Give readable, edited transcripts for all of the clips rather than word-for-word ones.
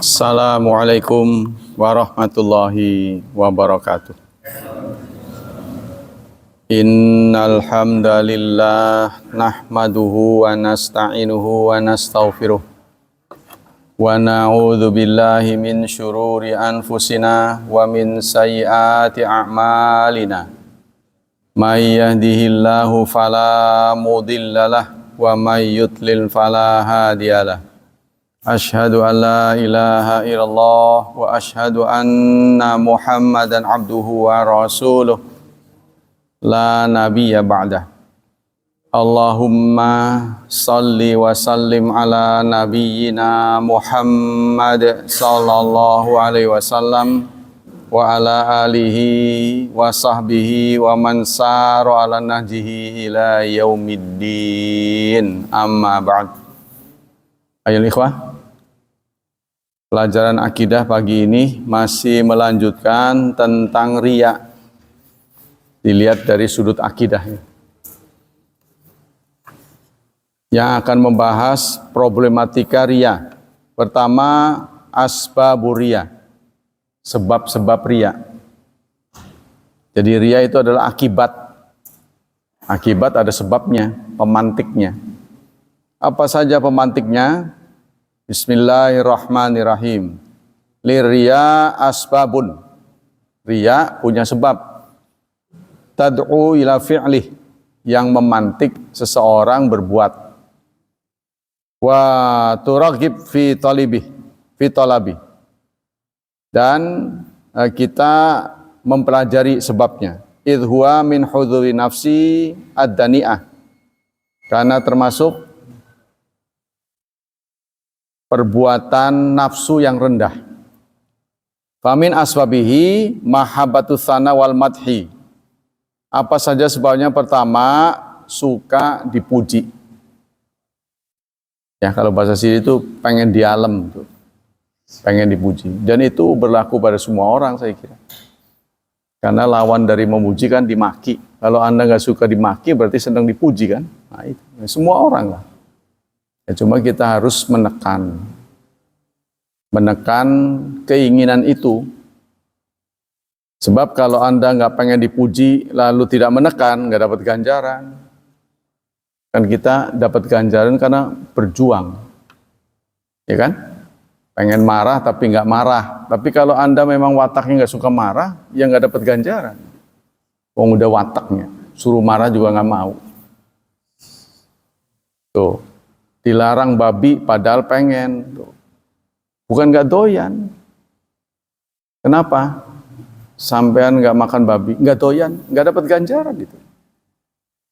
Assalamualaikum warahmatullahi wabarakatuh. Innal hamdalillah nahmaduhu wa nasta'inuhu wa nastaghfiruh wa na'udzu billahi min syururi anfusina wa min sayyiati a'malina. May yahdihillahu fala mudhillalah wa may yudlil fala hadiyalah. Asyhadu an la ilaha illallah wa asyhadu anna Muhammadan abduhu wa rasuluh la nabiyya ba'dah. Allahumma salli wa sallim ala nabiyyina Muhammad sallallahu alaihi wasallam wa ala alihi wa sahbihi wa man sara ala nahjihi ila yaumiddin. Amma ba'd. Ayo ikhwah, pelajaran akidah pagi ini masih melanjutkan tentang riya. Dilihat dari sudut akidah, yang akan membahas problematika riya. Pertama, asbabur riya, sebab-sebab riya. Jadi riya itu adalah akibat. Akibat ada sebabnya, pemantiknya. Apa saja pemantiknya? Bismillahirrahmanirrahim. Liriya asbabun. Riya punya sebab. Tad'u ila fi'lih, yang memantik seseorang berbuat. Wa turaghib fi talabi. Dan kita mempelajari sebabnya. Idh huwa min hudhuri nafsi ad-dani'ah. Karena termasuk perbuatan nafsu yang rendah. Famin asbabihi mahabbatus sana wal madhi. Apa saja sebabnya? Pertama, suka dipuji. Ya, kalau bahasa sini itu pengen dialem tuh. Pengen dipuji. Dan itu berlaku pada semua orang, saya kira. Karena lawan dari memuji kan dimaki. Kalau Anda nggak suka dimaki, berarti sedang dipuji kan? Nah, itu. Semua orang lah. Ya, cuma kita harus menekan keinginan itu. Sebab kalau Anda nggak pengen dipuji, lalu tidak menekan, nggak dapat ganjaran. Kan kita dapat ganjaran karena berjuang. Ya kan? Pengen marah tapi nggak marah. Tapi kalau Anda memang wataknya nggak suka marah, ya nggak dapat ganjaran. Wong udah wataknya, suruh marah juga nggak mau. Tuh. Dilarang babi padahal pengen. Bukan gak doyan. Kenapa? Sampean gak makan babi, gak doyan, gak dapat ganjaran gitu.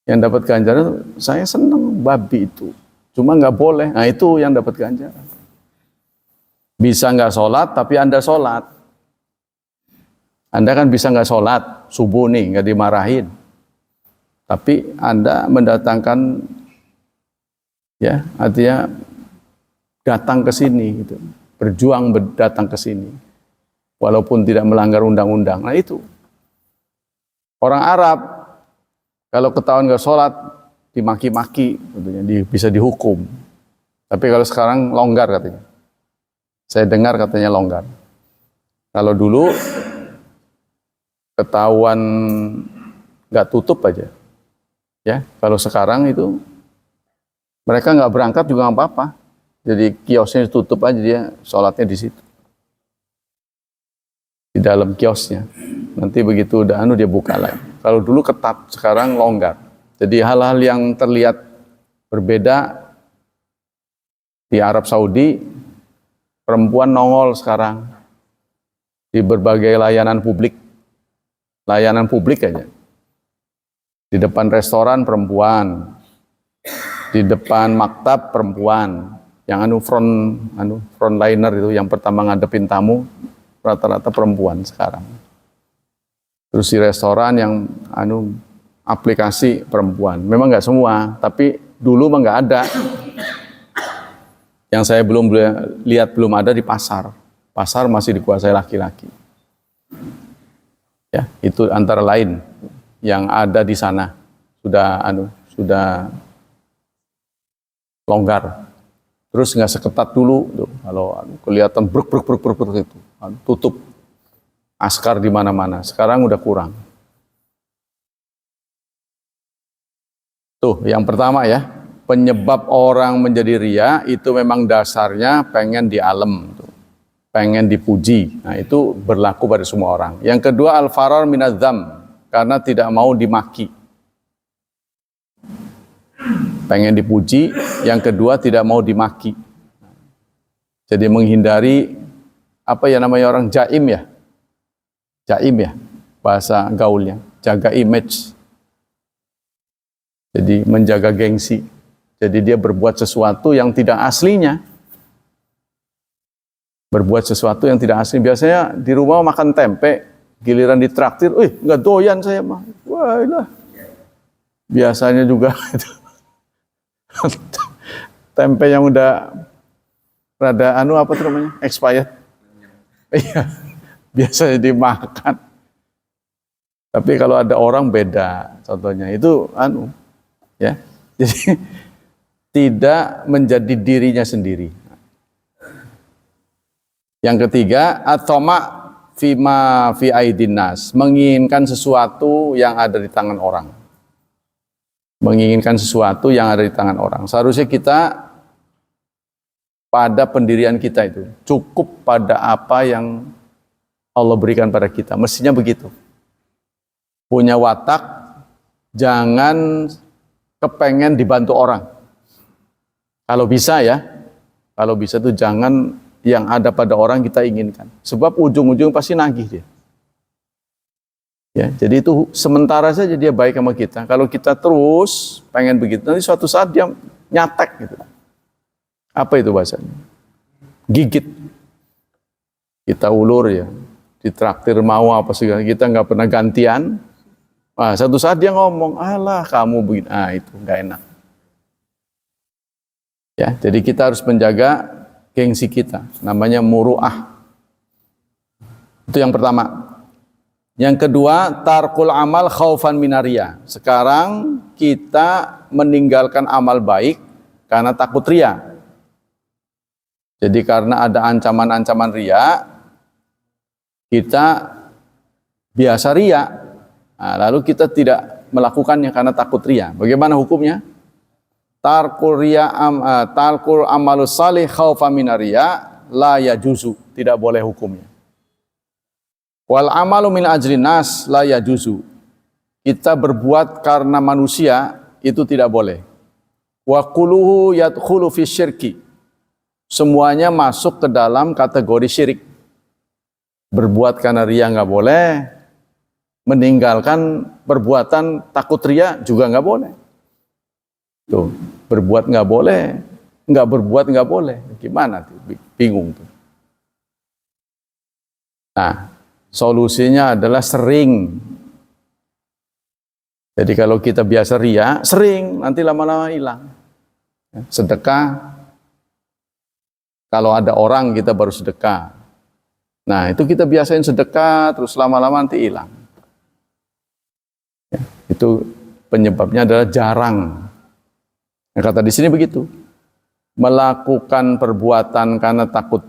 Yang dapat ganjaran, saya senang babi itu. Cuma gak boleh, nah itu yang dapat ganjaran. Bisa gak sholat, tapi Anda sholat. Anda kan bisa gak sholat, subuh nih, gak dimarahin. Tapi Anda mendatangkan, ya, artinya datang ke sini gitu. Berjuang datang ke sini. Walaupun tidak melanggar undang-undang. Nah itu. Orang Arab kalau ketahuan nggak sholat dimaki-maki, bisa dihukum. Tapi kalau sekarang longgar katanya. Saya dengar katanya longgar. Kalau dulu ketahuan nggak tutup aja. Ya, kalau sekarang itu mereka nggak berangkat juga nggak apa-apa. Jadi kiosnya tutup aja, dia sholatnya di situ. Di dalam kiosnya. Nanti begitu udah dia buka lagi. Kalau dulu ketat, sekarang longgar. Jadi hal-hal yang terlihat berbeda di Arab Saudi, perempuan nongol sekarang di berbagai layanan publik. Layanan publik aja. Di depan restoran perempuan. Di depan maktab perempuan, yang frontliner itu yang pertama ngadepin tamu, rata-rata perempuan sekarang. Terus di restoran yang aplikasi perempuan, memang nggak semua, tapi dulu mah nggak ada. Yang saya belum lihat belum ada di pasar. Pasar masih dikuasai laki-laki. Ya, itu antara lain yang ada di sana sudah longgar. Terus nggak seketat dulu tuh. Kalau kelihatan bruk itu, tutup askar di mana-mana. Sekarang udah kurang. Tuh, yang pertama ya, penyebab orang menjadi ria itu memang dasarnya pengen dialem, tuh. Pengen dipuji. Nah, itu berlaku pada semua orang. Yang kedua, al-farar minadzam, karena tidak mau dimaki. Pengen dipuji, yang kedua tidak mau dimaki. Jadi menghindari apa ya namanya orang jaim ya. Jaim ya bahasa gaulnya, jaga image. Jadi menjaga gengsi. Jadi dia berbuat sesuatu yang tidak aslinya. Berbuat sesuatu yang tidak asli. Biasanya di rumah makan tempe, giliran ditraktir, nggak doyan saya mah. Wah, lah. Biasanya juga tempe yang udah rada apa tuh namanya? Expired. Iya. Biasanya dimakan. Tapi kalau ada orang beda, contohnya itu ya. Jadi tidak menjadi dirinya sendiri. Yang ketiga, atoma fima fi aidin nas, menginginkan sesuatu yang ada di tangan orang. Menginginkan sesuatu yang ada di tangan orang. Seharusnya kita pada pendirian kita itu cukup pada apa yang Allah berikan pada kita. Mestinya begitu. Punya watak, jangan kepengen dibantu orang. Kalau bisa ya, kalau bisa tuh jangan yang ada pada orang kita inginkan. Sebab ujung-ujung pasti nagih dia. Ya, jadi itu sementara saja dia baik sama kita. Kalau kita terus pengen begitu, nanti suatu saat dia nyatek gitu. Apa itu bahasanya? Gigit. Kita ulur ya, ditraktir mau apa segala, kita nggak pernah gantian. Nah, satu saat dia ngomong, alah kamu begini, itu nggak enak. Ya, jadi kita harus menjaga gengsi kita, namanya muru'ah. Itu yang pertama. Yang kedua, tarkul amal khaufan minaria. Sekarang kita meninggalkan amal baik karena takut ria. Jadi karena ada ancaman-ancaman ria, kita biasa ria. Nah, lalu kita tidak melakukannya karena takut ria. Bagaimana hukumnya? Tarkul amalus salih khaufan minaria la yajuzu, tidak boleh hukumnya. Wal amalu min ajrin nas la yajuzu. Kita berbuat karena manusia itu tidak boleh. Wa quluhu yadkhulu fi syirki. Semuanya masuk ke dalam kategori syirik. Berbuat karena ria nggak boleh. Meninggalkan perbuatan takut ria juga nggak boleh. Tuh, berbuat nggak boleh, nggak berbuat nggak boleh. Gimana tuh? Bingung tuh. Nah, solusinya adalah sering. Jadi kalau kita biasa ria, sering, nanti lama-lama hilang. Sedekah, kalau ada orang kita baru sedekah. Nah, itu kita biasain sedekah, terus lama-lama nanti hilang. Ya, itu penyebabnya adalah jarang. Nah, kata di sini begitu. Melakukan perbuatan karena takut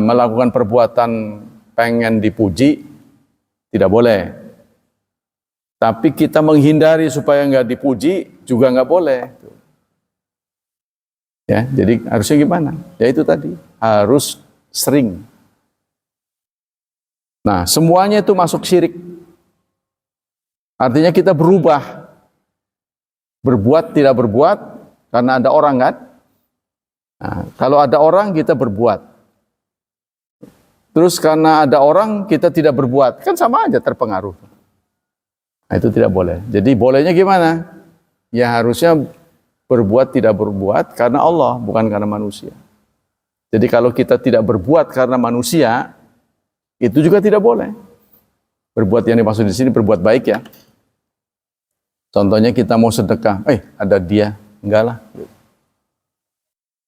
melakukan perbuatan pengen dipuji tidak boleh. Tapi kita menghindari supaya nggak dipuji juga nggak boleh. Ya, jadi harusnya gimana? Ya itu tadi, harus sering. Nah, semuanya itu masuk syirik. Artinya kita berubah. Berbuat tidak berbuat karena ada orang kan? Nah, kalau ada orang kita berbuat. Terus karena ada orang kita tidak berbuat, kan sama aja terpengaruh. Nah, itu tidak boleh. Jadi bolehnya gimana? Ya harusnya berbuat tidak berbuat karena Allah, bukan karena manusia. Jadi kalau kita tidak berbuat karena manusia, itu juga tidak boleh. Berbuat yang dimaksud di sini berbuat baik ya. Contohnya kita mau sedekah, ada dia, enggak lah.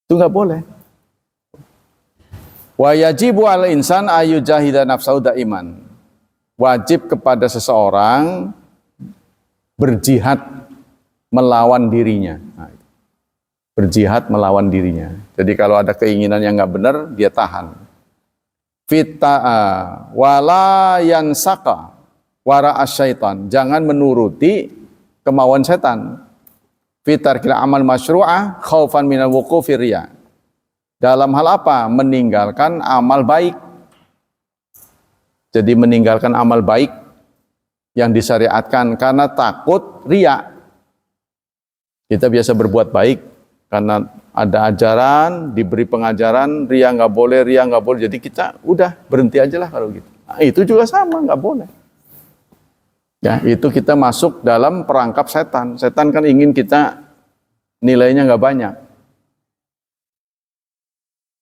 Itu enggak boleh. Wa yajibu al insan ayu jahida nafsahu daiman. Wajib kepada seseorang berjihad melawan dirinya. Nah, berjihad melawan dirinya. Jadi kalau ada keinginan yang nggak benar, dia tahan. Wala yansaka wara asyaitan. Jangan menuruti kemauan setan. Fitarkil amal masyru'ah khaufan minal wuqufi riya. Dalam hal apa? Meninggalkan amal baik. Jadi meninggalkan amal baik yang disyariatkan karena takut riya. Kita biasa berbuat baik karena ada ajaran, diberi pengajaran, riya nggak boleh. Jadi kita udah berhenti aja lah kalau gitu. Nah, itu juga sama, nggak boleh. Ya, itu kita masuk dalam perangkap setan. Setan kan ingin kita nilainya nggak banyak.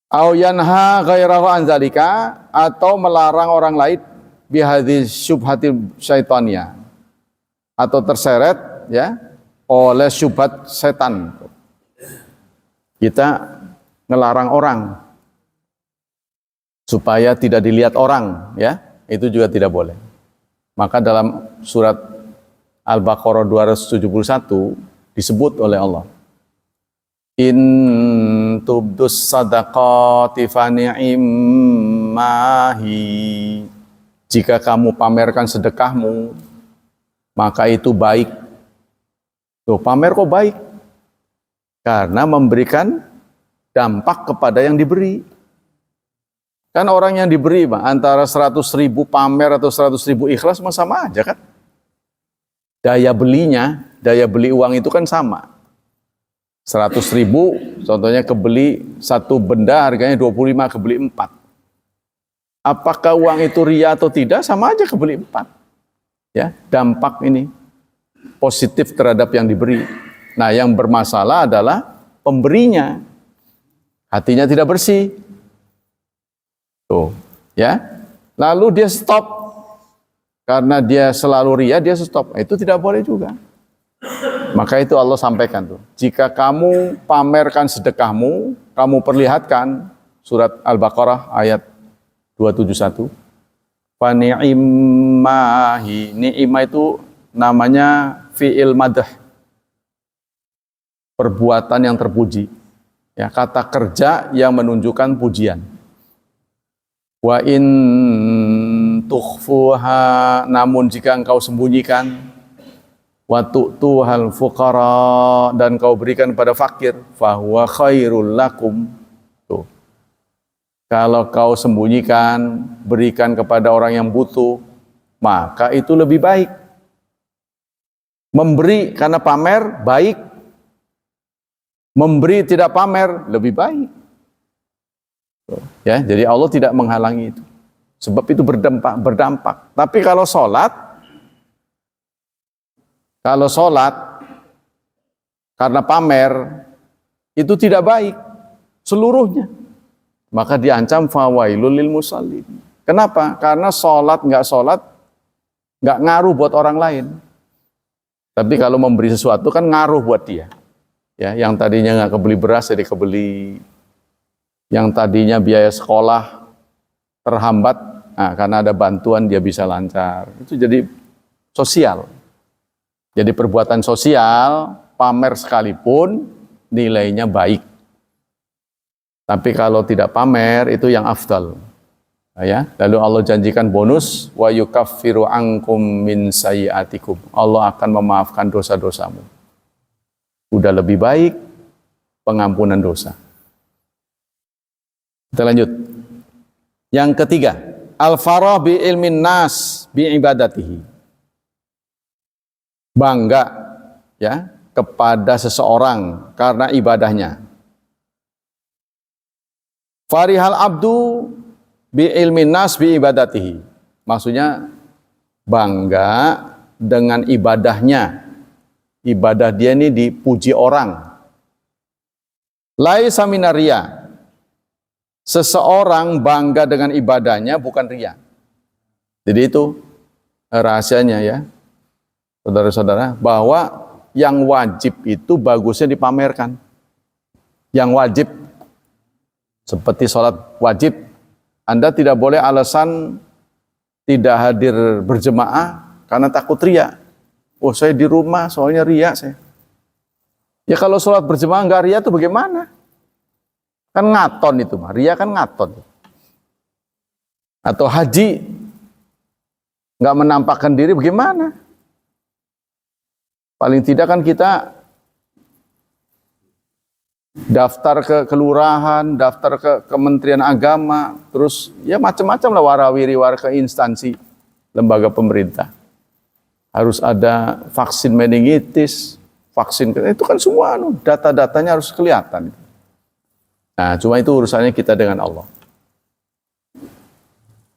Au yanha ghairahu an zalika, atau melarang orang lain bihadis syubhatil syaitania, atau terseret ya oleh syubhat setan. Kita ngelarang orang supaya tidak dilihat orang, ya, itu juga tidak boleh. Maka dalam surat Al-Baqarah 271 disebut oleh Allah, in tubdus sadaqati fani'immahi, jika kamu pamerkan sedekahmu maka itu baik. Tuh, pamer kok baik? Karena memberikan dampak kepada yang diberi. Kan orang yang diberi antara 100.000 pamer atau 100.000 ikhlas sama aja kan? Daya belinya, daya beli uang itu kan sama. 100.000 contohnya kebeli satu benda harganya 25, kebeli 4. Apakah uang itu ria atau tidak? Sama aja kebeli 4. Ya, dampak ini positif terhadap yang diberi. Nah, yang bermasalah adalah pemberinya. Hatinya tidak bersih. Tuh, ya. Lalu dia stop. Karena dia selalu ria, dia stop. Itu tidak boleh juga. Maka itu Allah sampaikan tuh. Jika kamu pamerkan sedekahmu, kamu perlihatkan, surat Al-Baqarah ayat 271. Fa ni'immahi. Ni'imah itu namanya fi'il madah. Perbuatan yang terpuji. Ya, kata kerja yang menunjukkan pujian. Wa in tukhfuha, namun jika engkau sembunyikan, wa tu'tuhal fuqara, dan kau berikan pada fakir, fahuwa khairul lakum. Tuh. Kalau kau sembunyikan, berikan kepada orang yang butuh, maka itu lebih baik. Memberi karena pamer baik, memberi tidak pamer lebih baik. Ya, jadi Allah tidak menghalangi itu. Sebab itu berdampak. Tapi kalau sholat karena pamer itu tidak baik seluruhnya. Maka diancam fawailul lil musallin. Kenapa? Karena sholat nggak ngaruh buat orang lain. Tapi kalau memberi sesuatu kan ngaruh buat dia. Ya, yang tadinya nggak kebeli beras jadi kebeli. Yang tadinya biaya sekolah terhambat, nah, karena ada bantuan dia bisa lancar. Itu jadi sosial. Jadi perbuatan sosial, pamer sekalipun nilainya baik. Tapi kalau tidak pamer itu yang afdal. Nah, ya, lalu Allah janjikan bonus, wa yukaffiru ankum min sayyiatikum. Allah akan memaafkan dosa-dosamu. Udah lebih baik pengampunan dosa. Kita lanjut. Yang ketiga, al-farah bi ilmin nas bi ibadatihi. Bangga ya kepada seseorang karena ibadahnya. Farihal abdu bi ilmin nas bi ibadatihi. Maksudnya bangga dengan ibadahnya. Ibadah dia ini dipuji orang. Laisa minaria. Seseorang bangga dengan ibadahnya bukan riya. Jadi itu rahasianya ya, saudara-saudara, bahwa yang wajib itu bagusnya dipamerkan. Yang wajib, seperti sholat wajib, Anda tidak boleh alasan tidak hadir berjemaah karena takut riya. Oh, saya di rumah soalnya riya saya. Ya kalau sholat berjamaah nggak ria itu bagaimana? Kan ngaton itu mah, ria kan ngaton. Atau haji nggak menampakkan diri bagaimana? Paling tidak kan kita daftar ke kelurahan, daftar ke Kementerian Agama, terus ya macam-macam lah warawiri ke instansi lembaga pemerintah. Harus ada vaksin meningitis, vaksin itu kan semua data-datanya harus kelihatan. Nah, cuma itu urusannya kita dengan Allah.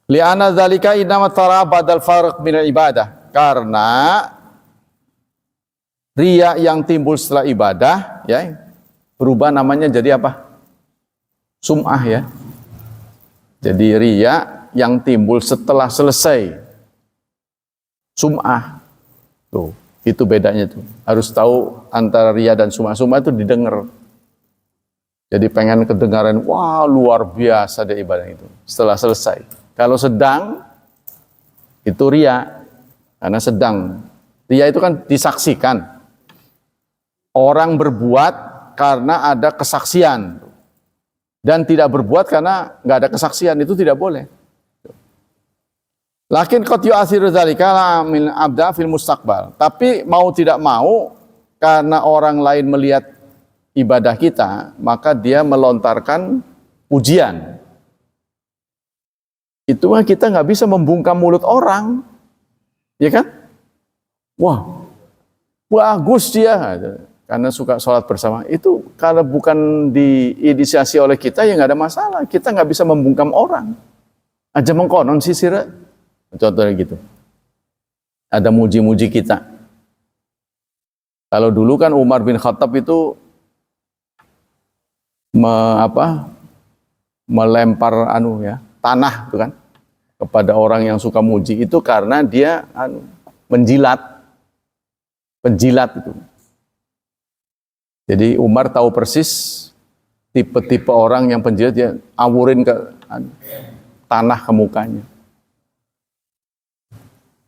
Li'anna dzalika innama tara badal farq min ibadah. Karena riya yang timbul setelah ibadah ya berubah namanya jadi apa? Sum'ah ya. Jadi riya yang timbul setelah selesai sum'ah. Tuh, itu bedanya tuh. Harus tahu antara riya dan sum'ah. Sum'ah itu didengar. Jadi pengen kedengaran, wah luar biasa deh ibadah itu. Setelah selesai. Kalau sedang, itu riya. Karena sedang. Riya itu kan disaksikan. Orang berbuat karena ada kesaksian. Dan tidak berbuat karena nggak ada kesaksian. Itu tidak boleh. Lakin qad yu'athiru dzalika min abda fil mustaqbal. Tapi mau tidak mau, karena orang lain melihat ibadah kita, maka dia melontarkan pujian. Itu mah kita nggak bisa membungkam mulut orang, ya kan? Wah, bagus dia, karena suka sholat bersama. Itu kalau bukan diinisiasi oleh kita ya nggak ada masalah. Kita nggak bisa membungkam orang. Aja mengkonon sih sira, contohnya gitu. Ada muji-muji kita. Kalau dulu kan Umar bin Khattab itu melempar tanah itu kan kepada orang yang suka muji itu karena dia penjilat itu. Jadi Umar tahu persis tipe-tipe orang yang penjilat, dia awurin ke tanah ke mukanya.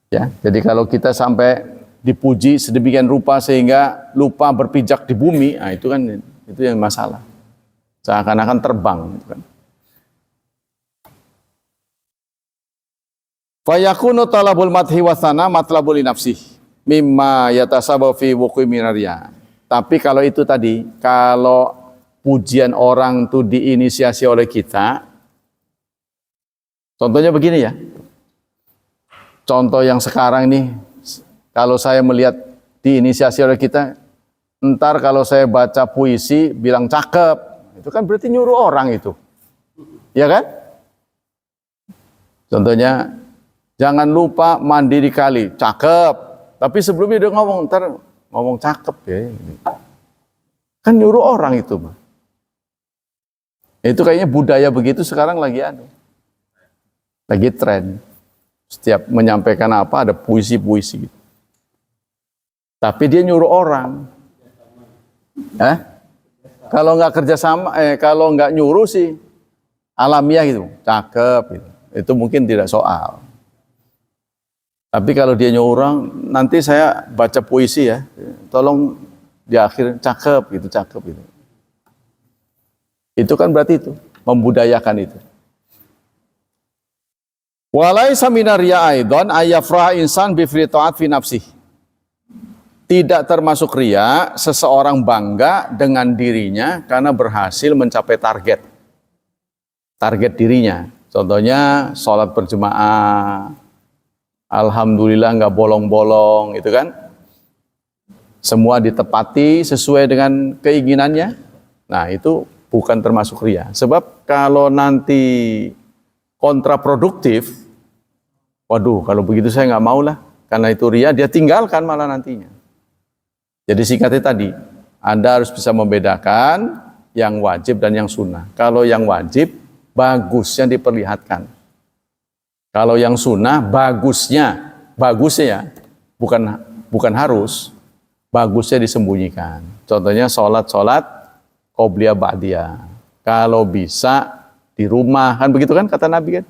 Ya, jadi kalau kita sampai dipuji sedemikian rupa sehingga lupa berpijak di bumi, nah itu yang masalah. Seakan-akan terbang gitu kan. Fayakunu talabul madhi wasana matlabul nafsih mimma yatasababu fi wuqi minariya. Tapi kalau itu tadi, kalau pujian orang itu diinisiasi oleh kita, contohnya begini ya. Contoh yang sekarang nih, kalau saya melihat diinisiasi oleh kita, ntar kalau saya baca puisi bilang cakep, itu kan berarti nyuruh orang itu. Ya kan? Contohnya, jangan lupa mandi di kali, cakep. Tapi sebelumnya dia ngomong, ntar ngomong cakep ya. Kan nyuruh orang itu. Itu kayaknya budaya begitu sekarang lagi ada. Lagi tren. Setiap menyampaikan apa ada puisi-puisi gitu. Tapi dia nyuruh orang. Kalau nggak kerjasama, kalau nggak nyuruh sih alamiah gitu, cakep gitu. Itu mungkin tidak soal. Tapi kalau dia nyuruh orang, nanti saya baca puisi ya, tolong di akhir cakep gitu, cakep gitu. Itu kan berarti itu membudayakan itu. Walaisa minar riya aidan ayafra insan bi ta'at fi nafsihi. Tidak termasuk riya seseorang bangga dengan dirinya karena berhasil mencapai target dirinya. Contohnya sholat berjemaah, alhamdulillah nggak bolong-bolong, itu kan? Semua ditepati sesuai dengan keinginannya. Nah itu bukan termasuk riya. Sebab kalau nanti kontraproduktif, waduh kalau begitu saya nggak mau lah. Karena itu riya, dia tinggalkan malah nantinya. Jadi singkatnya tadi, Anda harus bisa membedakan yang wajib dan yang sunnah. Kalau yang wajib, bagusnya diperlihatkan. Kalau yang sunnah, bagusnya ya, bukan harus, bagusnya disembunyikan. Contohnya sholat qobliyah ba'diyah. Kalau bisa di rumah, kan begitu kan kata Nabi kan?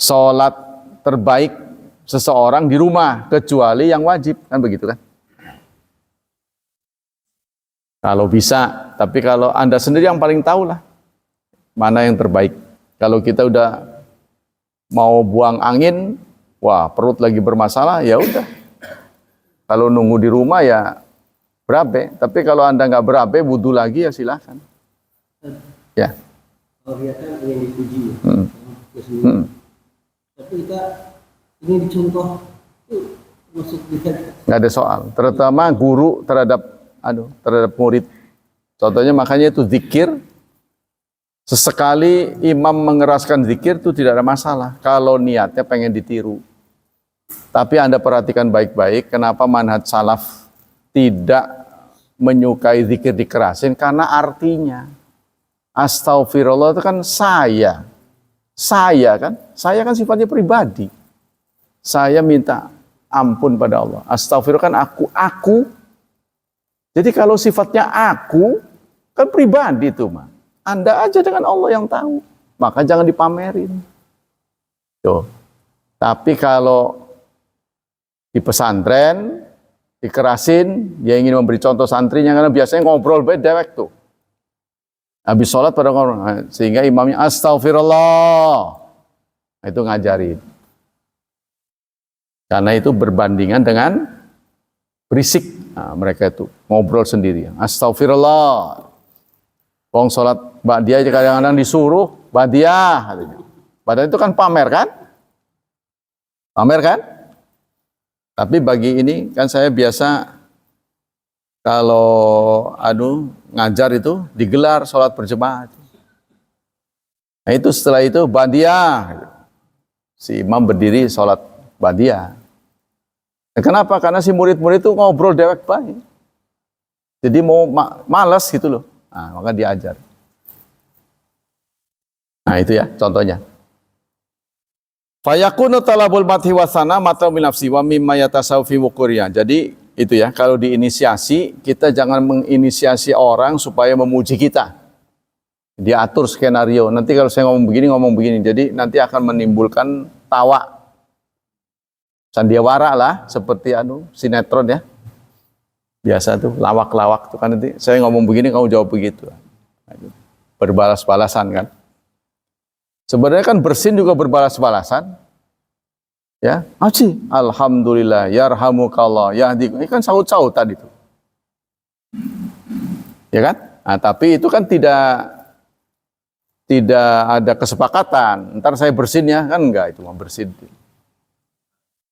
Sholat terbaik seseorang di rumah, kecuali yang wajib, kan begitu kan? Kalau bisa, tapi kalau Anda sendiri yang paling tahu lah mana yang terbaik. Kalau kita udah mau buang angin, wah perut lagi bermasalah, ya udah. Kalau nunggu di rumah ya berabe. Tapi kalau Anda nggak berabe, wudhu lagi ya silakan. Ya. Kalau kita kan ingin dipuji, tapi kita ingin dicontoh, itu maksud kita. Nggak ada soal. Terutama guru terhadap murid. Contohnya makanya itu zikir. Sesekali imam mengeraskan zikir itu tidak ada masalah. Kalau niatnya pengen ditiru. Tapi Anda perhatikan baik-baik, kenapa manhaj salaf tidak menyukai zikir dikerasin? Karena artinya. Astaghfirullah itu kan saya. Saya kan sifatnya pribadi. Saya minta ampun pada Allah. Astaghfirullah kan aku. Jadi kalau sifatnya aku, kan pribadi itu mah. Anda aja dengan Allah yang tahu. Maka jangan dipamerin. Tuh. Tapi kalau di pesantren, dikerasin, dia ingin memberi contoh santrinya, karena biasanya ngobrol dewek tuh. Habis sholat pada ngomong, sehingga imamnya astaghfirullah. Itu ngajarin. Karena itu berbandingan dengan berisik. Nah, mereka itu ngobrol sendiri. Astaghfirullah. Wong sholat ba'diyah kadang-kadang disuruh ba'diyah. Padahal itu kan pamer kan? Pamer kan? Tapi bagi ini kan saya biasa kalau ngajar itu digelar sholat berjemaah. Nah itu setelah itu ba'diyah. Si imam berdiri sholat ba'diyah. Nah, kenapa? Karena si murid-murid itu ngobrol dewek baik. Jadi mau malas gitu loh. Nah, maka diajar. Nah itu ya contohnya. Fayakunu talabul madhi wasana mata min nafsi wa mimma yatasawfi wuquriya. Jadi itu ya, kalau diinisiasi, kita jangan menginisiasi orang supaya memuji kita. Diatur skenario. Nanti kalau saya ngomong begini. Jadi nanti akan menimbulkan tawa. Sandiwara lah, seperti sinetron ya. Biasa tuh, lawak-lawak tuh kan nanti. Saya ngomong begini, kamu jawab begitu. Berbalas-balasan kan. Sebenarnya kan bersin juga berbalas-balasan. Ya, Aci, alhamdulillah, yarhamukallah, yahdi. Ini kan saut-saut tadi tuh. Ya kan? Nah, tapi itu kan tidak ada kesepakatan. Ntar saya bersin ya, kan enggak, itu mah bersin.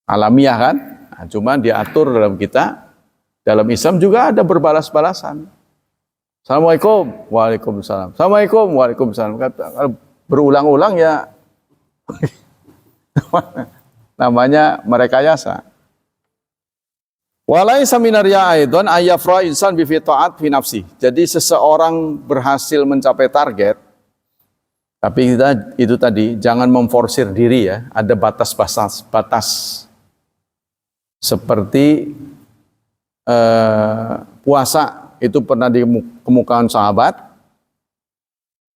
Alamiah kan? Nah, cuma diatur dalam kita. Dalam Islam juga ada berbalas-balasan. Assalamualaikum, waalaikumsalam. Assalamualaikum, waalaikumsalam. Kalau berulang-ulang ya namanya merekayasa. Walaisa minarya aidon ayyafra insan bi ta'at fi nafsi. Jadi seseorang berhasil mencapai target, tapi itu tadi jangan memforsir diri ya, ada batas. Seperti puasa itu pernah dikemukakan sahabat.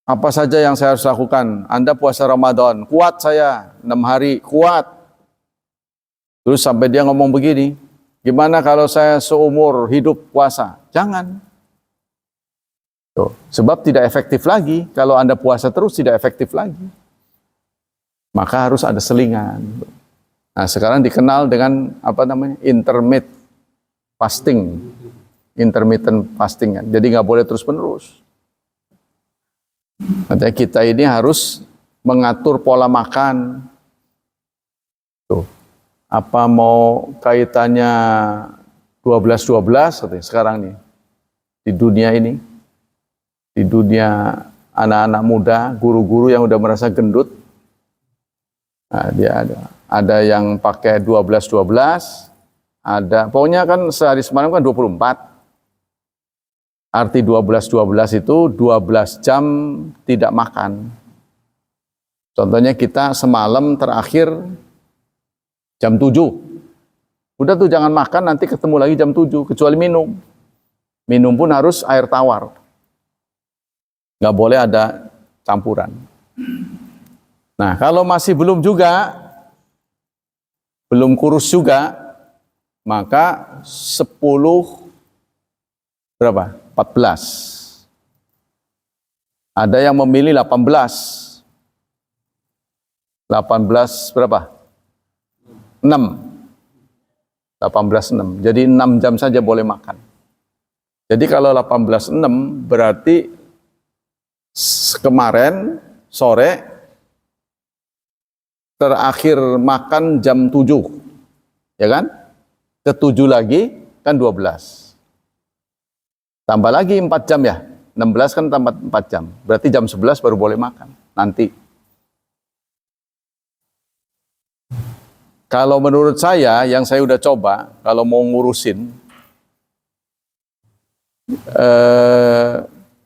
Apa saja yang saya harus lakukan? Anda puasa Ramadan, kuat saya 6 hari, kuat. Terus sampai dia ngomong begini, gimana kalau saya seumur hidup puasa? Jangan. Tuh, sebab tidak efektif lagi. Kalau Anda puasa terus tidak efektif lagi. Maka harus ada selingan. Nah, sekarang dikenal dengan intermittent fasting kan. Jadi nggak boleh terus-menerus. Artinya kita ini harus mengatur pola makan. Tuh. Apa mau kaitannya 12-12 sekarang nih di dunia ini, di dunia anak-anak muda, guru-guru yang udah merasa gendut. Nah, dia ada yang pakai 12-12, ada pokoknya kan sehari semalam kan 24. Arti 12-12 itu 12 jam tidak makan. Contohnya kita semalam terakhir jam 7. Udah tuh jangan makan, nanti ketemu lagi jam 7, kecuali minum. Minum pun harus air tawar. Nggak boleh ada campuran. Nah, kalau masih belum juga, belum kurus juga, maka 10 berapa? 14. Ada yang memilih 18. 18 berapa? 6. 18:06. Jadi 6 jam saja boleh makan. Jadi kalau 18:06 berarti kemarin sore terakhir makan jam 7. Ya kan? Ke 7 lagi kan 12. Tambah lagi 4 jam ya. 16 kan tambah 4 jam. Berarti jam 11 baru boleh makan. Nanti. Kalau menurut saya, yang saya udah coba, kalau mau ngurusin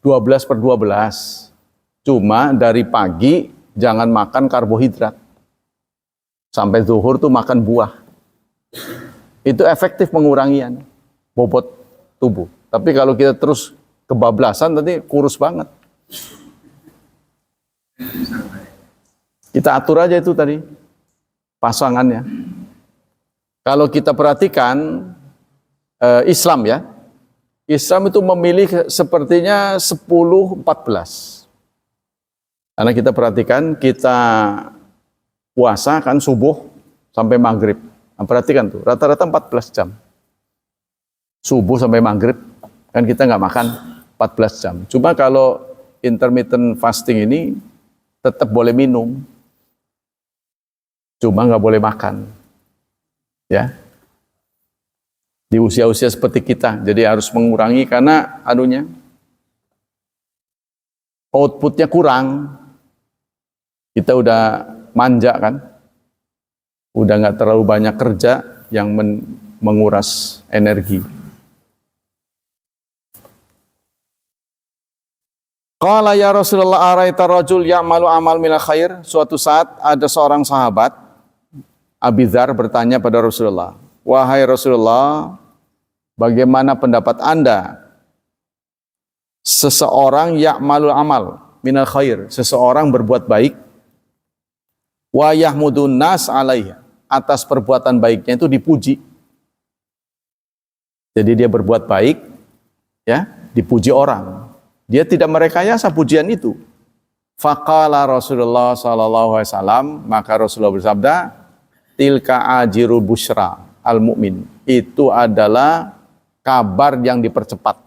12/12, cuma dari pagi jangan makan karbohidrat. Sampai zuhur tuh makan buah. Itu efektif mengurangi bobot tubuh. Tapi kalau kita terus kebablasan, nanti kurus banget. Kita atur aja itu tadi. Pasangannya. Kalau kita perhatikan Islam ya, Islam itu memilih sepertinya 10-14. Karena kita perhatikan, kita puasa kan subuh sampai maghrib. Nah, perhatikan tuh, rata-rata 14 jam. Subuh sampai maghrib, kan kita nggak makan 14 jam. Cuma kalau intermittent fasting ini tetap boleh minum. Cuma nggak boleh makan, ya. Di usia-usia seperti kita, jadi harus mengurangi karena outputnya kurang. Kita udah manja kan, udah nggak terlalu banyak kerja yang menguras energi. Qala ya Rasulullah araita rajul ya'malu amal minal khair. Suatu saat ada seorang sahabat Abi Dzar bertanya pada Rasulullah, wahai Rasulullah, bagaimana pendapat Anda? Seseorang ya'malul amal minal khair, seseorang berbuat baik, wa yahmudun nas alaihi, atas perbuatan baiknya itu dipuji. Jadi dia berbuat baik, ya, dipuji orang. Dia tidak merekayasa pujian itu. Faqala Rasulullah sallallahu alaihi wasallam, maka Rasulullah bersabda, tilka ajirul busyra al mu'min, itu adalah kabar yang dipercepat.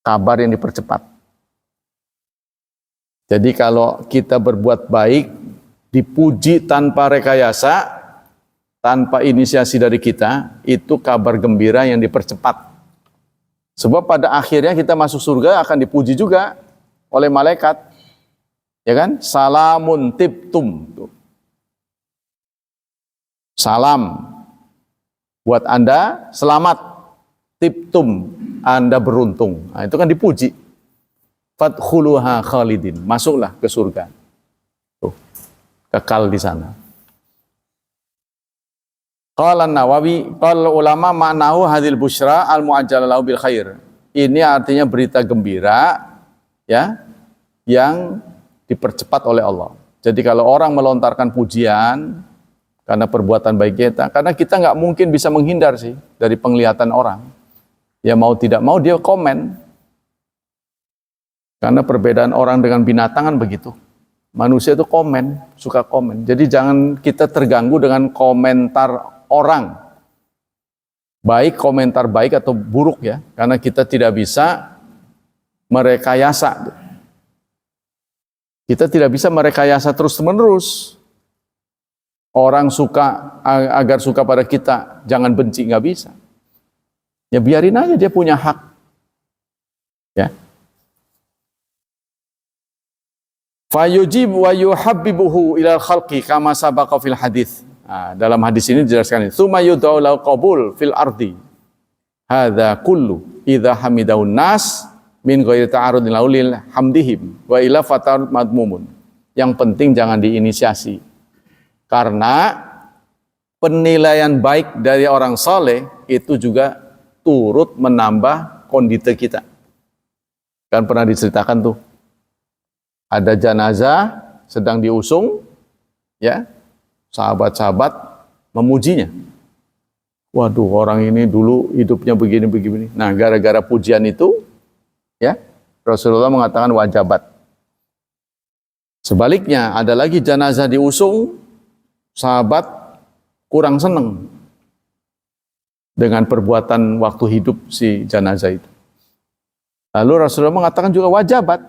Kabar yang dipercepat. Jadi kalau kita berbuat baik, dipuji tanpa rekayasa, tanpa inisiasi dari kita, itu kabar gembira yang dipercepat. Sebab pada akhirnya kita masuk surga akan dipuji juga oleh malaikat. Ya kan? Salamun tibtum. Salam buat Anda, selamat. Tibtum, Anda beruntung. Nah, itu kan dipuji. Fadkhuluha khalidin, masuklah ke surga. Tuh, kekal di sana. Qala Nawawi, qala ulama ma'nahu hadil busyra al mu'ajjalahu bil khair. Ini artinya berita gembira, ya, yang dipercepat oleh Allah. Jadi kalau orang melontarkan pujian karena perbuatan baik kita, karena kita nggak mungkin bisa menghindar sih dari penglihatan orang. Ya mau tidak mau dia komen. Karena perbedaan orang dengan binatang kan begitu. Manusia itu komen, suka komen. Jadi jangan kita terganggu dengan komentar orang. Baik komentar baik atau buruk ya. Karena kita tidak bisa merekayasa. Kita tidak bisa merekayasa terus-menerus. Orang suka agar suka pada kita, jangan benci, nggak bisa. Ya biarin aja, dia punya hak. Ya. Fayujib wa yuhabbibuhu ilal khalqi kama sabaqa fil hadis. Nah, dalam hadis ini dijelaskan, tsumma yudau lahu qabul fil ardi. Hadza kullu idza hamidaun nas min ghairi ta'arudin laulil hamdihim wa ila fatar madmumun. Yang penting jangan diinisiasi. Karena penilaian baik dari orang saleh itu juga turut menambah kondite kita. Kan pernah diceritakan tuh, ada jenazah sedang diusung, ya, sahabat-sahabat memujinya. Waduh, orang ini dulu hidupnya begini-begini. Nah, gara-gara pujian itu, ya, Rasulullah mengatakan wajabat. Sebaliknya, ada lagi jenazah diusung, sahabat kurang seneng dengan perbuatan waktu hidup si jenazah itu. Lalu Rasulullah mengatakan juga wajabat.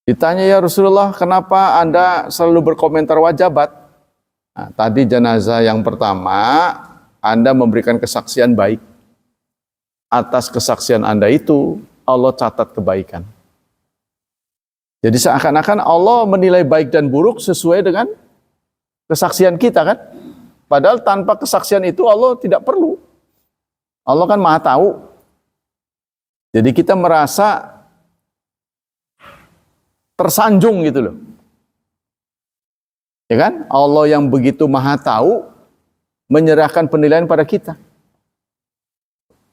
Ditanya, ya Rasulullah, kenapa Anda selalu berkomentar wajabat? Nah, tadi jenazah yang pertama, Anda memberikan kesaksian baik. Atas kesaksian Anda itu, Allah catat kebaikan. Jadi seakan-akan Allah menilai baik dan buruk sesuai dengan kesaksian kita kan? Padahal tanpa kesaksian itu Allah tidak perlu. Allah kan Maha tahu. Jadi kita merasa tersanjung gitu loh. Ya kan? Allah yang begitu Maha tahu menyerahkan penilaian pada kita.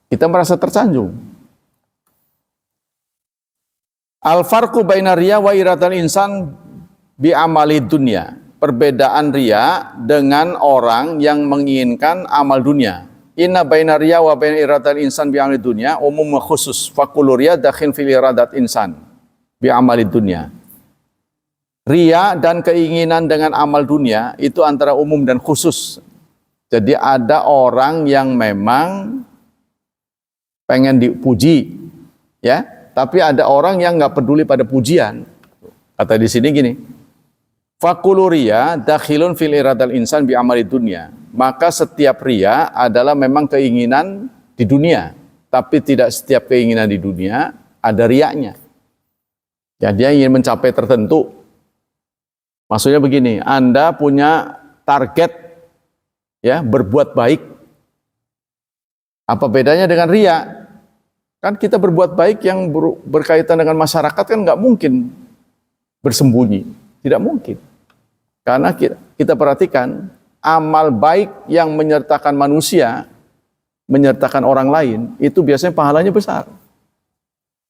Kita merasa tersanjung. Al-farqu baina riya wa iratal insan bi amali dunya. Perbedaan riya dengan orang yang menginginkan amal dunia. Inna baina riya wa baina iratal insan bi amali dunya umum wa khusus. Faqulu riya dakhil fil iradat insan bi amali dunya. Riya dan keinginan dengan amal dunia itu antara umum dan khusus. Jadi ada orang yang memang pengen dipuji, ya, tapi ada orang yang nggak peduli pada pujian. Kata di sini gini, faqulu riya dakhilun fil iradal insan bi amali dunya. Maka setiap riya adalah memang keinginan di dunia, tapi tidak setiap keinginan di dunia ada riyanya. Ya, dia ingin mencapai tertentu. Maksudnya begini, Anda punya target ya berbuat baik. Apa bedanya dengan riya? Kan kita berbuat baik yang berkaitan dengan masyarakat kan nggak mungkin bersembunyi, tidak mungkin. Karena kita perhatikan amal baik yang menyertakan manusia, menyertakan orang lain, itu biasanya pahalanya besar.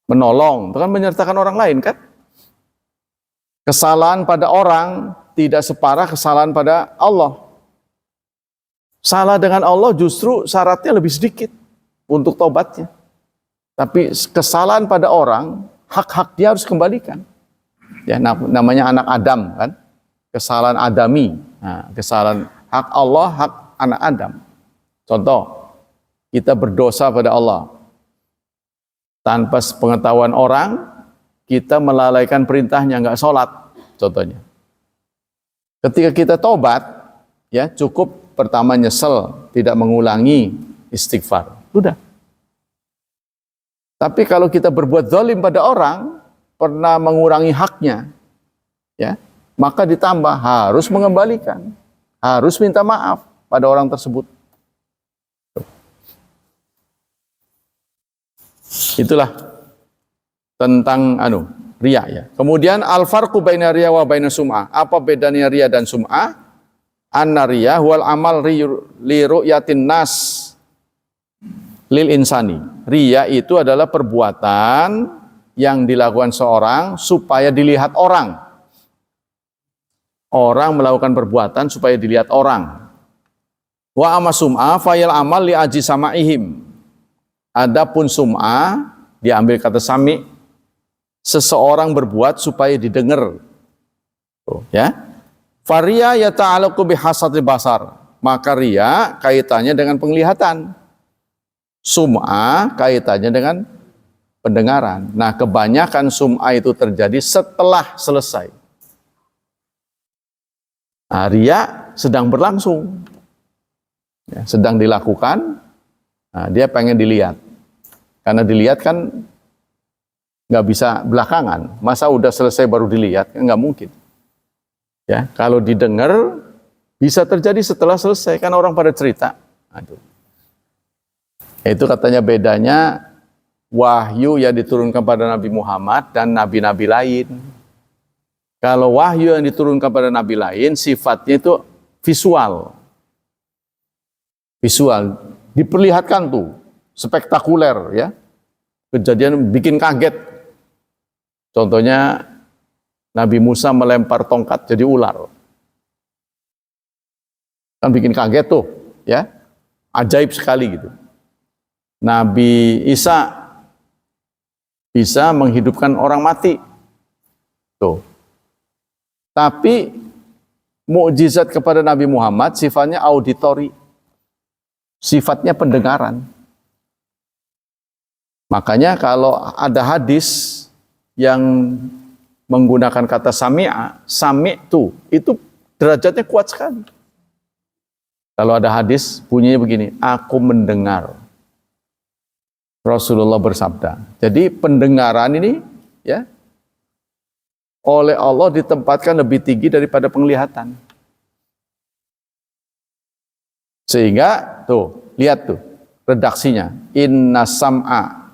Menolong, itu kan menyertakan orang lain kan? Kesalahan pada orang tidak separah kesalahan pada Allah. Salah dengan Allah justru syaratnya lebih sedikit untuk tobatnya. Tapi kesalahan pada orang, hak-hak dia harus kembalikan. Ya, namanya anak Adam kan? Kesalahan Adami. Nah, kesalahan hak Allah, hak anak Adam. Contoh, kita berdosa pada Allah. Tanpa sepengetahuan orang, kita melalaikan perintahnya, nggak sholat, contohnya. Ketika kita tobat, ya cukup pertama nyesel, tidak mengulangi istighfar, sudah. Tapi kalau kita berbuat zalim pada orang, pernah mengurangi haknya, ya, maka ditambah harus mengembalikan, harus minta maaf pada orang tersebut. Itulah tentang riya ya. Kemudian al-farqu baina riya wa baina sum'ah. Apa bedanya riya dan sum'ah? Anna riya wal amal li ru'yatin nas lil insani. Riya itu adalah perbuatan yang dilakukan seorang supaya dilihat orang. Orang melakukan perbuatan supaya dilihat orang. Wa amma sum'ah fayal amal li aji sama'ihim. Adapun sum'ah diambil kata sami, seseorang berbuat supaya didengar. Ya. Faria yata'alaqu bihasatil basar. Maka riya kaitannya dengan penglihatan. Sum'ah kaitannya dengan pendengaran. Nah, kebanyakan sum'ah itu terjadi setelah selesai. Nah, riya sedang berlangsung. Ya, sedang dilakukan. Nah, dia pengen dilihat. Karena dilihat kan nggak bisa belakangan. Masa udah selesai baru dilihat? Nggak mungkin. Ya, kalau didengar bisa terjadi setelah selesai. Kan orang pada cerita. Aduh. Itu katanya bedanya wahyu yang diturunkan pada Nabi Muhammad dan nabi-nabi lain. Kalau wahyu yang diturunkan pada nabi lain sifatnya itu visual. Visual. Diperlihatkan tuh. Spektakuler ya. Kejadian bikin kaget. Contohnya Nabi Musa melempar tongkat jadi ular. Kan bikin kaget tuh. ya, ajaib sekali gitu. Nabi Isa bisa menghidupkan orang mati. Tuh. Tapi mukjizat kepada Nabi Muhammad sifatnya auditori. Sifatnya pendengaran. Makanya kalau ada hadis yang menggunakan kata sami'a, sami'tu, itu derajatnya kuat sekali. Kalau ada hadis bunyinya begini, aku mendengar Rasulullah bersabda. Jadi pendengaran ini ya oleh Allah ditempatkan lebih tinggi daripada penglihatan. Sehingga tuh, lihat tuh redaksinya, inna sam'a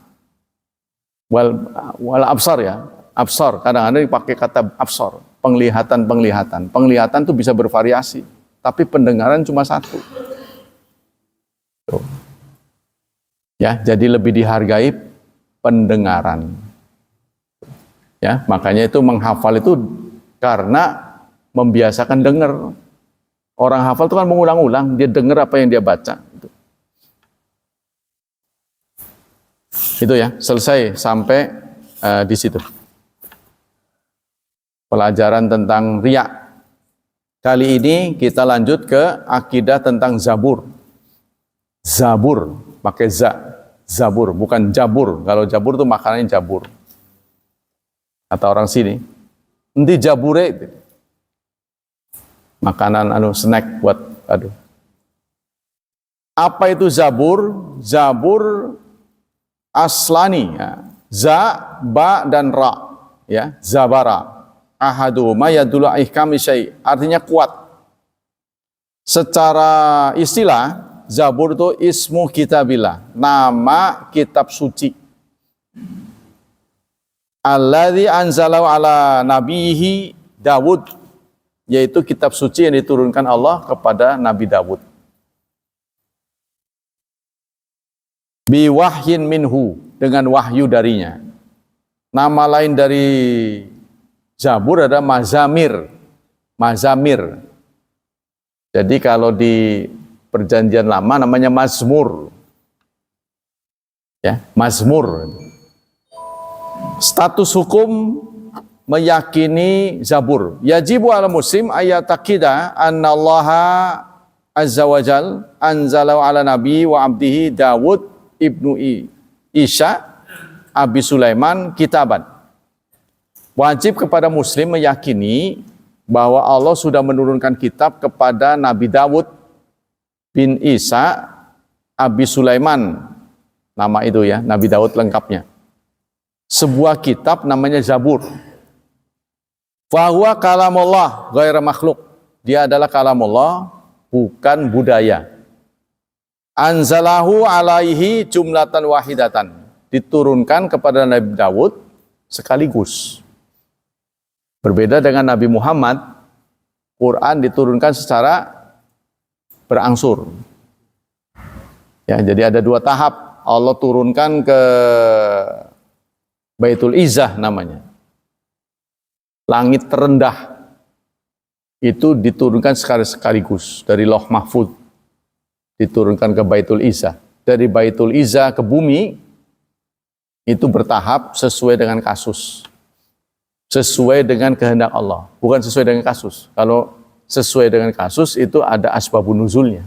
wal absar ya. Absar, kadang-kadang dipakai kata absar, penglihatan. Penglihatan itu bisa bervariasi, tapi pendengaran cuma satu. Tuh. Ya, jadi lebih dihargai pendengaran. Ya, makanya itu menghafal itu karena membiasakan dengar. Orang hafal itu kan mengulang-ulang, dia dengar apa yang dia baca. Itu ya, selesai sampai di situ. Pelajaran tentang riya. Kali ini kita lanjut ke akidah tentang zabur. Zabur, pakai za. Zabur, bukan jabur. Kalau jabur itu makanannya jabur. Kata orang sini, nanti jabure. Makanan snack buat Apa itu zabur? Zabur aslani, ya. Za, ba dan ra, ya, zabara. Ahaduma yadullu ihkami syai, artinya kuat. Secara istilah, zabur itu ismu kitabillah, nama kitab suci. Alladzi anzalahu ala nabihi Dawud, yaitu kitab suci yang diturunkan Allah kepada Nabi Dawud. Bi wahyin minhu, dengan wahyu darinya. Nama lain dari Zabur ada mazamir. Mazamir. Jadi kalau di perjanjian lama namanya mazmur. Ya, mazmur. Status hukum meyakini Zabur. Yajibu ala muslim ayatakida annallaha azza wa jal anzalahu ala nabi wa abdihi Dawud ibnu Isha Abi Sulaiman kitaban. Wajib kepada muslim meyakini bahwa Allah sudah menurunkan kitab kepada Nabi Dawud bin Isa Abi Sulaiman. Nama itu ya, Nabi Dawud lengkapnya. Sebuah kitab namanya Zabur. Fahuwa kalamullah ghaira makhluk. Dia adalah kalamullah, bukan budaya. Anzalahu alaihi jumlatan wahidatan. Diturunkan kepada Nabi Dawud sekaligus. Berbeda dengan Nabi Muhammad, Quran diturunkan secara berangsur. Ya, jadi ada dua tahap. Allah turunkan ke Baitul Izzah namanya. Langit terendah. Itu diturunkan sekaligus dari Lauh Mahfuz. Diturunkan ke Baitul Izzah. Dari Baitul Izzah ke bumi itu bertahap sesuai dengan kasus. Sesuai dengan kehendak Allah, bukan sesuai dengan kasus. Kalau sesuai dengan kasus itu ada asbabun nuzulnya.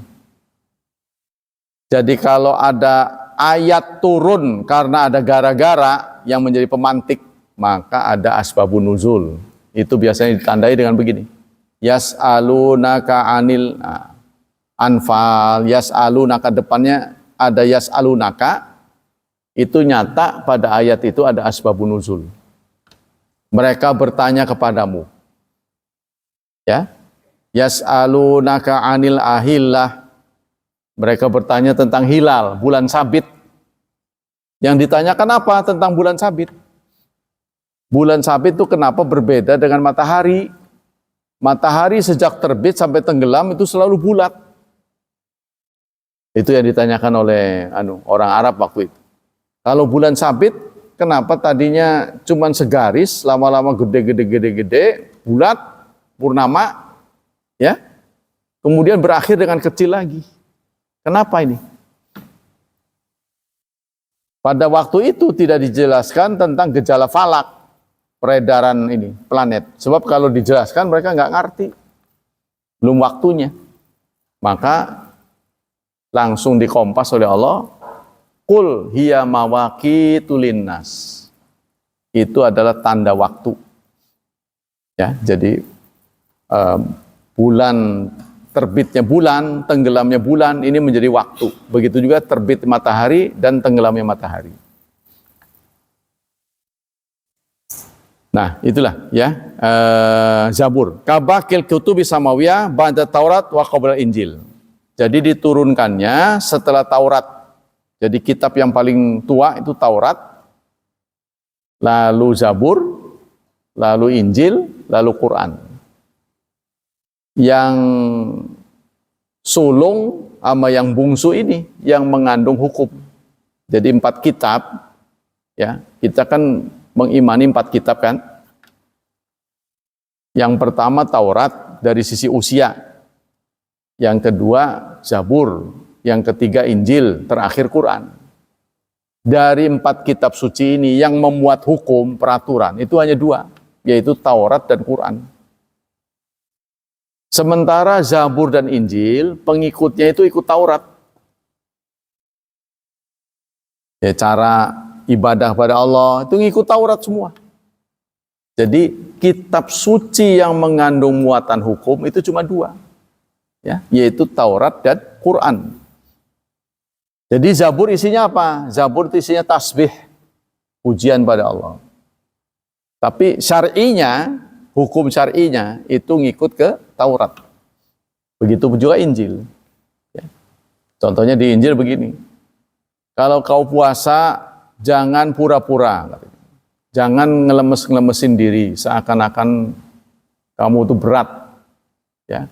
Jadi kalau ada ayat turun karena ada gara-gara yang menjadi pemantik, maka ada asbabun nuzul. Itu biasanya ditandai dengan begini. Yas'alunaka anil anfal, yas'alunaka depannya ada yas'alunaka, itu nyata pada ayat itu ada asbabun nuzul. Mereka bertanya kepadamu. Ya. Yas'alunaka 'anil ahillah. Mereka bertanya tentang hilal, bulan sabit. Yang ditanyakan apa tentang bulan sabit? Bulan sabit itu kenapa berbeda dengan matahari? Matahari sejak terbit sampai tenggelam itu selalu bulat. Itu yang ditanyakan oleh orang Arab waktu itu. Kalau bulan sabit, kenapa tadinya cuman segaris, lama-lama gede, bulat, purnama, ya? Kemudian berakhir dengan kecil lagi. Kenapa ini? Pada waktu itu tidak dijelaskan tentang gejala falak, peredaran ini, planet. Sebab kalau dijelaskan mereka nggak ngerti. Belum waktunya. Maka langsung dikompas oleh Allah, Qul hiya mawaqitu linnas. Itu adalah tanda waktu. Ya, jadi bulan, terbitnya bulan, tenggelamnya bulan, ini menjadi waktu. Begitu juga terbit matahari dan tenggelamnya matahari. Nah, itulah ya Zabur. Kabakil kutubi samawiyah ba'da Taurat wa qabla Injil. Jadi diturunkannya setelah Taurat. Jadi kitab yang paling tua itu Taurat, lalu Zabur, lalu Injil, lalu Quran. Yang sulung sama yang bungsu ini yang mengandung hukum. Jadi 4 kitab, ya kita kan mengimani 4 kitab kan. Yang pertama Taurat dari sisi usia, yang kedua Zabur, yang ketiga Injil, terakhir Quran. Dari 4 kitab suci ini yang memuat hukum, peraturan itu hanya 2, yaitu Taurat dan Quran. Sementara Zabur dan Injil, pengikutnya itu ikut Taurat. Ya, cara ibadah pada Allah itu ngikut Taurat semua. Jadi kitab suci yang mengandung muatan hukum itu cuma 2, ya, yaitu Taurat dan Quran. Jadi Zabur isinya apa? Zabur itu isinya tasbih, pujian pada Allah. Tapi syar'inya, hukum syar'inya itu ngikut ke Taurat. Begitu juga Injil. Ya. Contohnya di Injil begini. Kalau kau puasa, jangan pura-pura. Jangan ngelemes-ngelemesin diri seakan-akan kamu itu berat. Ya.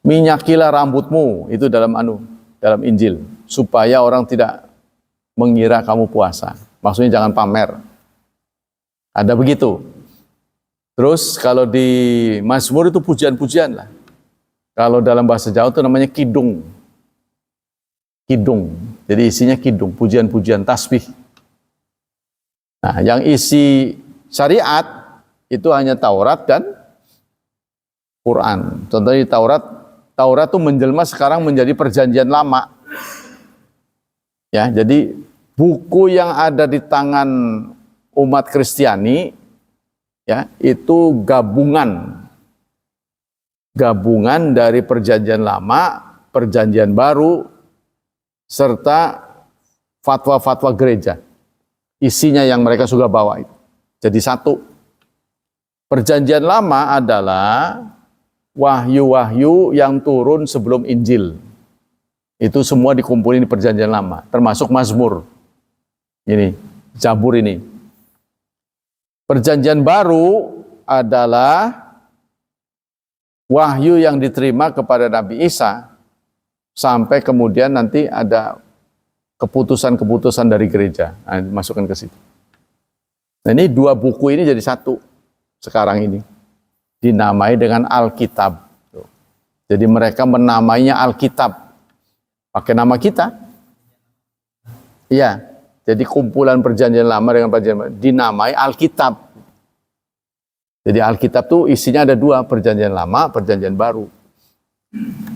Minyakilah rambutmu, itu dalam Injil, supaya orang tidak mengira kamu puasa. Maksudnya jangan pamer. Ada begitu. Terus kalau di Mazmur itu pujian-pujian lah. Kalau dalam bahasa Jawa itu namanya kidung. Kidung. Jadi isinya kidung, pujian-pujian, tasbih. Nah, yang isi syariat itu hanya Taurat dan Quran. Contohnya di Taurat itu menjelma sekarang menjadi perjanjian lama. Ya, jadi buku yang ada di tangan umat Kristiani, ya, itu gabungan dari perjanjian lama, perjanjian baru, serta fatwa-fatwa gereja. Isinya yang mereka sudah bawa itu. Jadi satu. Perjanjian lama adalah wahyu-wahyu yang turun sebelum Injil. Itu semua dikumpulin di perjanjian lama, termasuk Mazmur. Ini, Zabur ini. Perjanjian baru adalah wahyu yang diterima kepada Nabi Isa sampai kemudian nanti ada keputusan-keputusan dari gereja. Nah, masukkan ke situ. Nah, ini 2 buku ini jadi satu sekarang ini. Dinamai dengan Alkitab. Jadi mereka menamainya Alkitab. Pakai nama kita. Iya. Jadi kumpulan perjanjian lama dengan perjanjian baru dinamai Alkitab. Jadi Alkitab tuh isinya ada 2, perjanjian lama, perjanjian baru.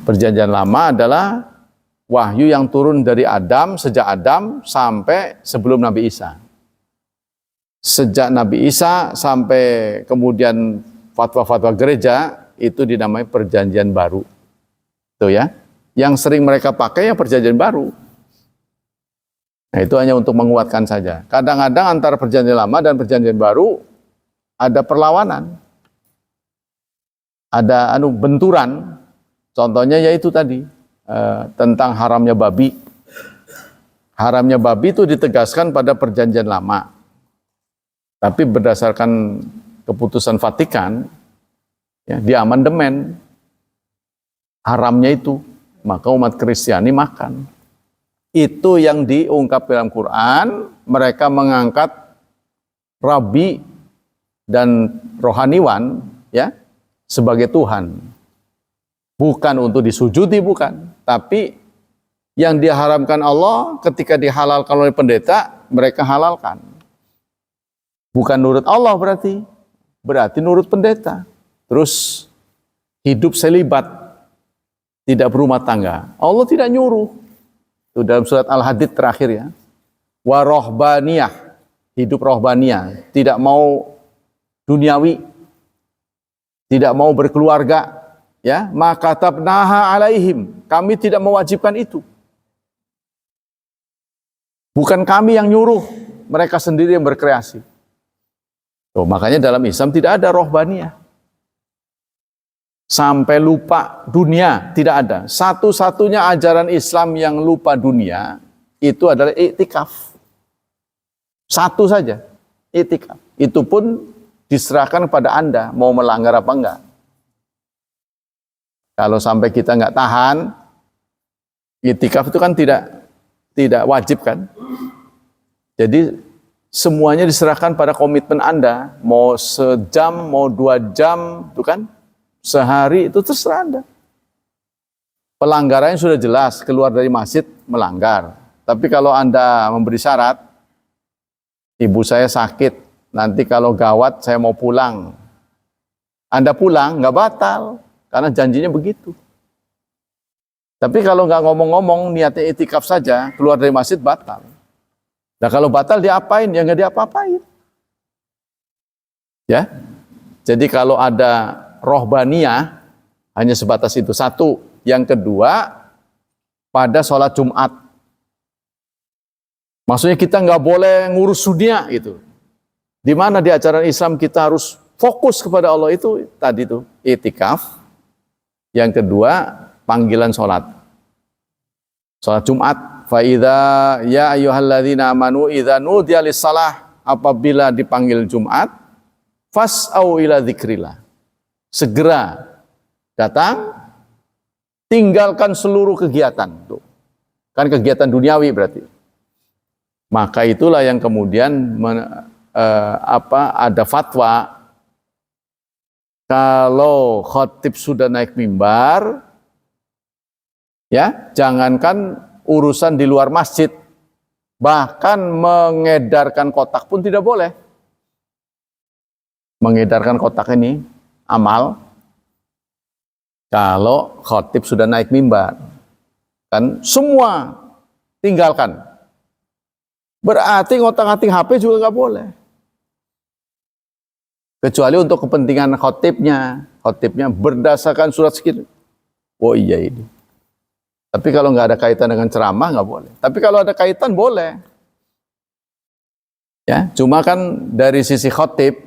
Perjanjian lama adalah wahyu yang turun dari Adam, sejak Adam sampai sebelum Nabi Isa. Sejak Nabi Isa sampai kemudian fatwa-fatwa gereja itu dinamai perjanjian baru. Tuh ya. Yang sering mereka pakai ya perjanjian baru. Nah, itu hanya untuk menguatkan saja. Kadang-kadang antara perjanjian lama dan perjanjian baru ada perlawanan. Ada benturan. Contohnya yaitu tadi tentang haramnya babi. Haramnya babi itu ditegaskan pada perjanjian lama. Tapi berdasarkan keputusan Vatikan, ya, di amandemen haramnya itu, maka umat Kristiani makan. Itu yang diungkap dalam Quran. Mereka mengangkat rabi dan rohaniwan, ya, sebagai Tuhan. Bukan untuk disujudi, bukan, tapi Yang diharamkan Allah ketika dihalalkan oleh pendeta, mereka halalkan. Bukan nurut Allah berarti nurut pendeta. Terus hidup selibat, tidak berumah tangga. Allah tidak nyuruh. Itu dalam surat Al-Hadid terakhir ya. Wa rohbaniyah, hidup rohbaniyah, tidak mau duniawi, tidak mau berkeluarga, ya. Maka tabnaha alaihim, kami tidak mewajibkan itu. Bukan kami yang nyuruh, mereka sendiri yang berkreasi. Tuh, makanya dalam Islam tidak ada rohbaniyah. Sampai lupa dunia, tidak ada. Satu-satunya ajaran Islam yang lupa dunia, itu adalah iktikaf. Satu saja, iktikaf. Itu pun diserahkan pada Anda, mau melanggar apa enggak. Kalau sampai kita nggak tahan, iktikaf itu kan tidak wajib kan. Jadi semuanya diserahkan pada komitmen Anda. Mau sejam, mau 2 jam, itu kan. Sehari itu terserah Anda. Pelanggarannya sudah jelas, keluar dari masjid melanggar. Tapi kalau Anda memberi syarat, ibu saya sakit, nanti kalau gawat saya mau pulang. Anda pulang, nggak batal, karena janjinya begitu. Tapi kalau nggak ngomong-ngomong, niatnya itikaf saja, keluar dari masjid batal. Nah kalau batal diapain? Ya nggak diapa-apain. Ya, jadi kalau ada rohbaniyah, hanya sebatas itu. Satu. Yang kedua, pada sholat Jumat. Maksudnya kita nggak boleh ngurus dunia gitu. Di mana di ajaran Islam kita harus fokus kepada Allah itu tadi itu itikaf. Yang kedua, panggilan sholat. Sholat Jumat. Fa'idha ya ayyuhalladzina amanu idza nudiya lis-shalah, apabila dipanggil Jumat, fas'au ila dzikrillah. Segera datang, tinggalkan seluruh kegiatan. Tuh. Kan kegiatan duniawi berarti. Maka itulah yang kemudian ada fatwa, kalau khatib sudah naik mimbar, ya jangankan urusan di luar masjid, bahkan mengedarkan kotak pun tidak boleh. Mengedarkan kotak ini amal kalau khatib sudah naik mimbar, kan semua tinggalkan. Berarti ngotak-ngatik HP juga nggak boleh. Kecuali untuk kepentingan khotibnya berdasarkan surat sekian. Oh iya ini. Tapi kalau nggak ada kaitan dengan ceramah nggak boleh. Tapi kalau ada kaitan boleh. Ya, cuma kan dari sisi khotib,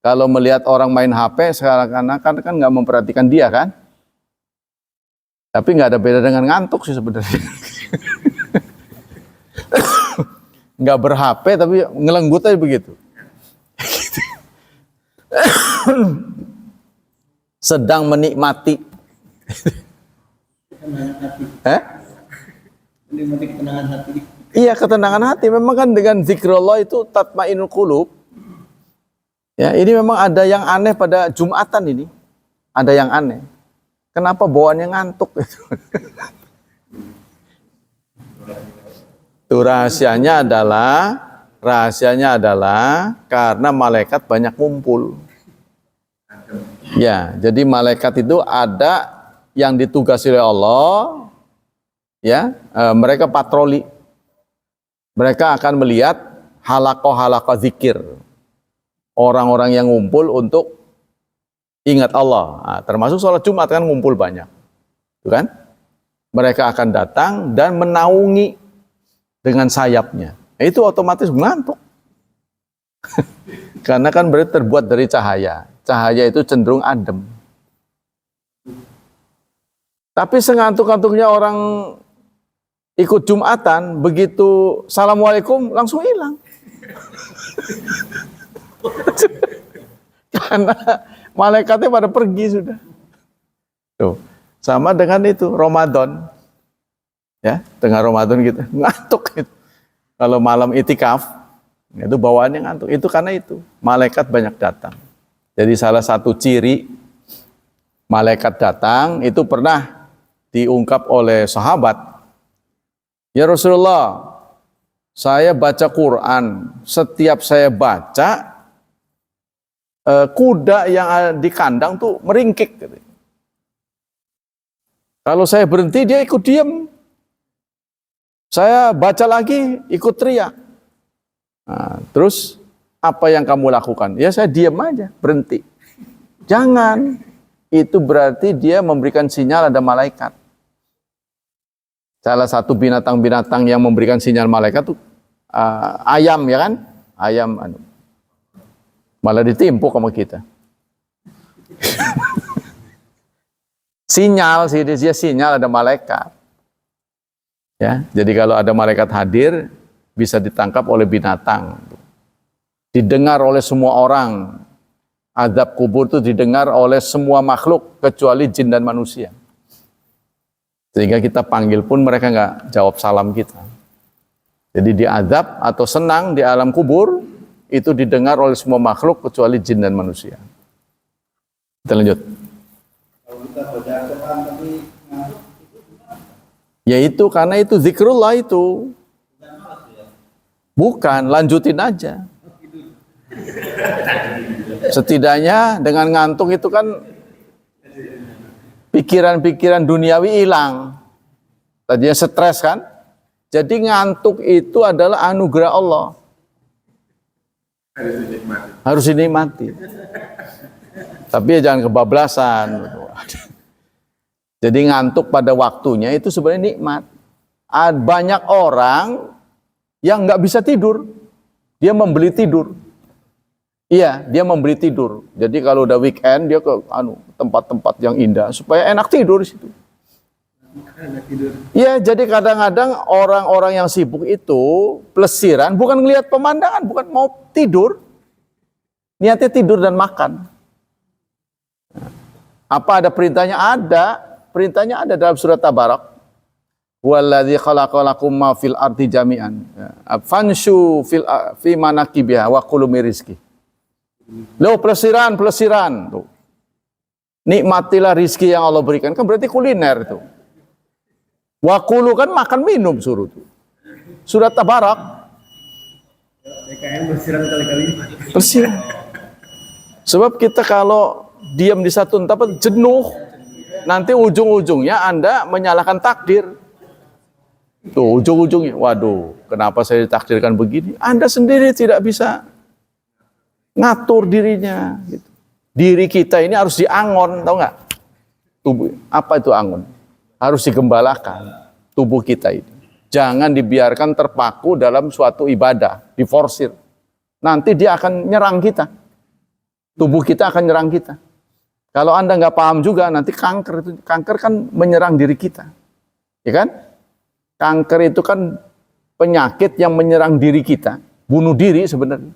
kalau melihat orang main HP sekarang kan nggak memperhatikan dia kan. Tapi nggak ada beda dengan ngantuk sih sebenarnya. Nggak ber-HP tapi ngelenggut aja begitu. Sedang menikmati. Menikmati ketenangan hati. Iya, ketenangan hati. Memang kan dengan zikrullah itu tatmainul qulub. Ya, ini memang ada yang aneh pada Jumatan ini. Ada yang aneh. Kenapa bawaannya ngantuk? Itu rahasianya adalah karena malaikat banyak ngumpul. Ya, jadi malaikat itu ada yang ditugasi oleh Allah, ya, mereka patroli. Mereka akan melihat halaqah zikir. Orang-orang yang ngumpul untuk ingat Allah. Nah, termasuk sholat Jumat kan ngumpul banyak. Itu kan? Mereka akan datang dan menaungi dengan sayapnya. Nah, itu otomatis ngantuk. Karena kan berarti terbuat dari cahaya. Cahaya itu cenderung adem. Tapi sengantuk-ngantuknya orang ikut Jumatan, begitu Assalamualaikum langsung hilang. Karena malaikatnya pada pergi sudah. Tuh, sama dengan itu Ramadan. Ya, tengah Ramadan gitu, ngantuk gitu. Kalau malam itikaf, itu bawaannya ngantuk. Itu karena itu, malaikat banyak datang. Jadi salah satu ciri malaikat datang itu pernah diungkap oleh sahabat. Ya Rasulullah, saya baca Quran, setiap saya baca, kuda yang di kandang tuh meringkik. Kalau saya berhenti, dia ikut diam. Saya baca lagi, ikut teriak. Nah, terus apa yang kamu lakukan? Ya saya diam aja, berhenti. Jangan, itu berarti dia memberikan sinyal ada malaikat. Salah satu binatang-binatang yang memberikan sinyal malaikat tuh ayam, ya kan? Ayam malah ditimpuk sama kita. Sinyal sih, dia sinyal ada malaikat. Ya, jadi kalau ada malaikat hadir bisa ditangkap oleh binatang. Didengar oleh semua orang. Azab kubur itu didengar oleh semua makhluk kecuali jin dan manusia. Sehingga kita panggil pun mereka nggak jawab salam kita. Jadi diazab atau senang di alam kubur itu didengar oleh semua makhluk kecuali jin dan manusia. Kita lanjut. Kalau kita baca Al-Quran tapi ngantuk, Ya itu karena itu zikrullah itu. Bukan, lanjutin aja. Setidaknya dengan ngantuk itu kan pikiran-pikiran duniawi hilang. Tadinya stres kan? Jadi ngantuk itu adalah anugerah Allah. Harus dinikmati. Tapi ya jangan kebablasan. Jadi ngantuk pada waktunya itu sebenarnya nikmat. Banyak orang yang nggak bisa tidur. Dia membeli tidur. Iya, dia membeli tidur. Jadi kalau udah weekend dia ke tempat-tempat yang indah supaya enak tidur di situ. Iya, jadi kadang-kadang orang-orang yang sibuk itu plesiran bukan ngelihat pemandangan, bukan mau tidur. Niatnya tidur dan makan. Apa ada perintahnya? Ada. Perintahnya ada dalam surat Tabarak. Walladzi khalaqalakum ma fil ardi jami'an. Fanshu fi manakibiha wa kulu min rizqi. Lo pelesiran. Tuh. Nikmatilah rizki yang Allah berikan. Kan berarti kuliner itu. Wakulu kan makan minum suruh tuh. Surat Tabarak. PKN bersiran kali-kali. Bersiran. Sebab kita kalau diam di satu tempat jenuh. Nanti ujung-ujungnya Anda menyalahkan takdir. Tuh ujung-ujungnya. Waduh, kenapa saya ditakdirkan begini? Anda sendiri tidak bisa ngatur dirinya gitu. Diri kita ini harus diangon, tahu nggak? Tubuh, apa itu angon? Harus digembalakan tubuh kita ini. Jangan dibiarkan terpaku dalam suatu ibadah, diforsir. Nanti dia akan nyerang kita. Tubuh kita akan nyerang kita. Kalau Anda nggak paham juga, nanti kanker kan menyerang diri kita. Ya kan? Kanker itu kan penyakit yang menyerang diri kita. Bunuh diri sebenarnya.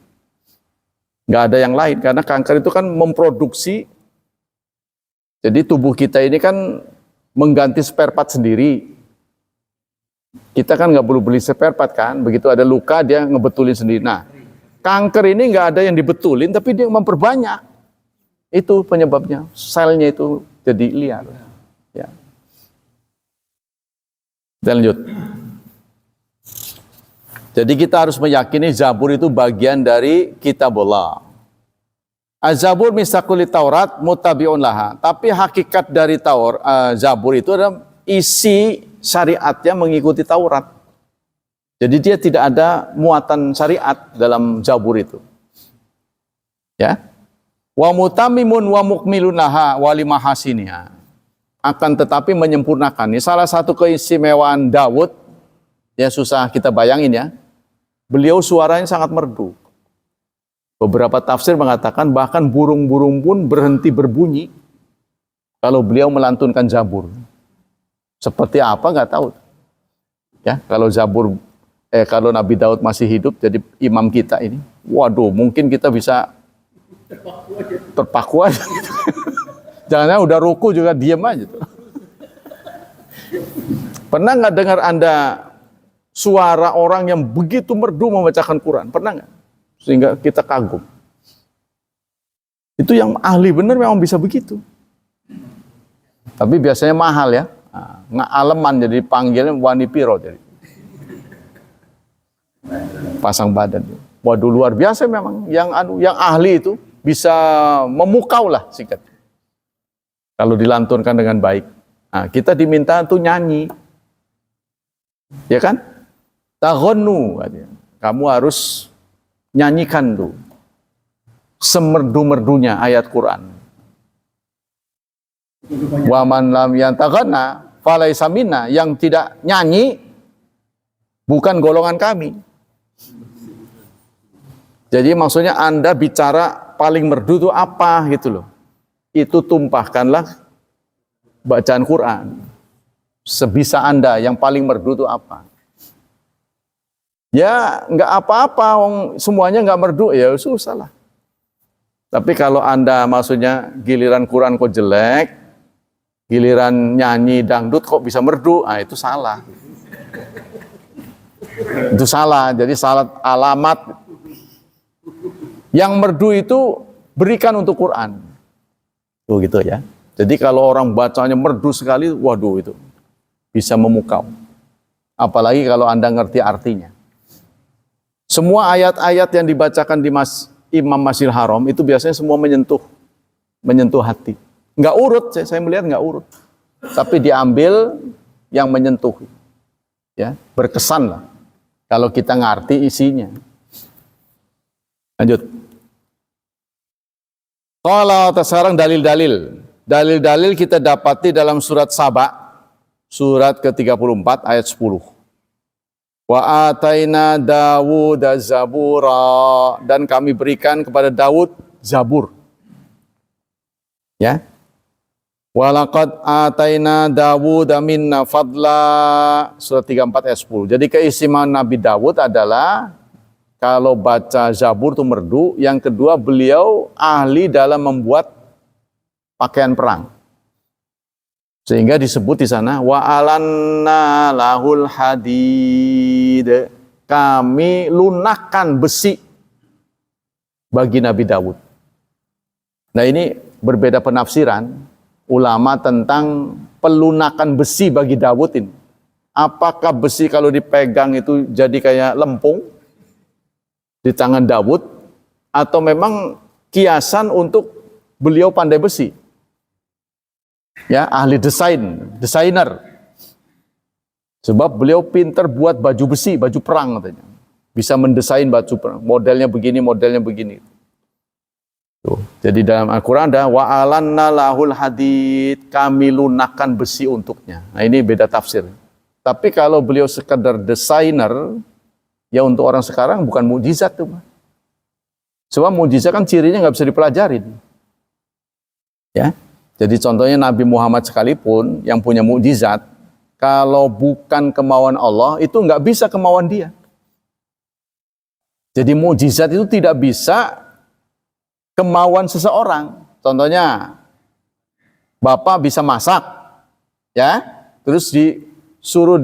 Nggak ada yang lain, karena kanker itu kan memproduksi, jadi tubuh kita ini kan mengganti spare part sendiri. Kita kan nggak perlu beli spare part kan, begitu ada luka dia ngebetulin sendiri. Nah, kanker ini nggak ada yang dibetulin, tapi dia memperbanyak. Itu penyebabnya, selnya itu jadi liar. Ya. Kita lanjut. Jadi kita harus meyakini Zabur itu bagian dari kitabullah. Az-Zabur misakuli Taurat mutabi'un laha. Tapi hakikat dari Zabur itu adalah isi syariatnya mengikuti Taurat. Jadi dia tidak ada muatan syariat dalam Zabur itu. Ya. Wa mutamimun wa mukmilun laha wa limahasiniha. Akan tetapi menyempurnakan. Ini salah satu keistimewaan Daud. Ya susah kita bayangin ya. Beliau suaranya sangat merdu. Beberapa tafsir mengatakan bahkan burung-burung pun berhenti berbunyi kalau beliau melantunkan Zabur. Seperti apa nggak tahu. Ya, kalau kalau Nabi Daud masih hidup jadi imam kita ini, waduh, mungkin kita bisa terpaku aja. Jangan-jangan udah ruku juga diam aja tuh. Pernah nggak dengar Anda suara orang yang begitu merdu membacakan Quran? Pernah nggak? Sehingga kita kagum. Itu yang ahli benar memang bisa begitu. Tapi biasanya mahal ya. Nggak aleman jadi panggilnya wani piro jadi. pasang badan. Waduh, luar biasa memang. Yang ahli itu bisa memukau lah sikat. Kalau dilantunkan dengan baik. Nah, kita diminta untuk nyanyi. Ya kan? Taghonnu. Kamu harus nyanyikan tuh. Semerdu-merdunya ayat Quran. Wa man lam yantaghanna falaisa minna, yang tidak nyanyi bukan golongan kami. Jadi maksudnya Anda bicara paling merdu itu apa gitu loh. Itu tumpahkanlah bacaan Quran. Sebisa Anda yang paling merdu itu apa? Ya nggak apa-apa, semuanya nggak merdu, ya susah lah. Tapi kalau Anda maksudnya giliran Quran kok jelek, giliran nyanyi dangdut kok bisa merdu, itu salah. Itu salah, jadi salah alamat. Yang merdu itu berikan untuk Quran. Tuh gitu ya. Jadi kalau orang bacanya merdu sekali, waduh itu bisa memukau. Apalagi kalau Anda ngerti artinya. Semua ayat-ayat yang dibacakan di Imam Masjidil Haram itu biasanya semua menyentuh hati. Nggak urut, saya melihat nggak urut. Tapi diambil yang menyentuh. Ya, berkesan lah. Kalau kita ngerti isinya. Lanjut. Kalau sekarang dalil-dalil. Dalil-dalil kita dapati dalam surat Saba. Surat ke-34 ayat 10. Wa ataina Dawud zabura, dan kami berikan kepada Daud Zabur. Ya. Walaqad ataina Dawud minna fadla, surat 34 ayat 10. Jadi keistimewaan Nabi Dawud adalah kalau baca Zabur itu merdu, yang kedua beliau ahli dalam membuat pakaian perang. Sehingga disebut di sana wa alanna lahul hadid. Kami lunakkan besi bagi Nabi Dawud. Nah, ini berbeda penafsiran ulama tentang pelunakan besi bagi Dawud ini. Apakah besi kalau dipegang itu jadi kayak lempung di tangan Dawud, atau memang kiasan untuk beliau pandai besi? Ya, ahli desainer. Sebab beliau pintar buat baju besi, baju perang katanya. Bisa mendesain baju perang, modelnya begini, modelnya begini. Tuh. Jadi dalam Al-Quran ada wa alanna lahul hadid, kami lunakkan besi untuknya. Nah, ini beda tafsir. Tapi kalau beliau sekadar desainer, ya untuk orang sekarang bukan mukjizat tuh. Sebab mukjizat kan cirinya nggak bisa dipelajarin. Ya. Jadi contohnya Nabi Muhammad sekalipun yang punya mukjizat, kalau bukan kemauan Allah, itu nggak bisa kemauan dia. Jadi mukjizat itu tidak bisa kemauan seseorang. Contohnya, Bapak bisa masak, ya, terus disuruh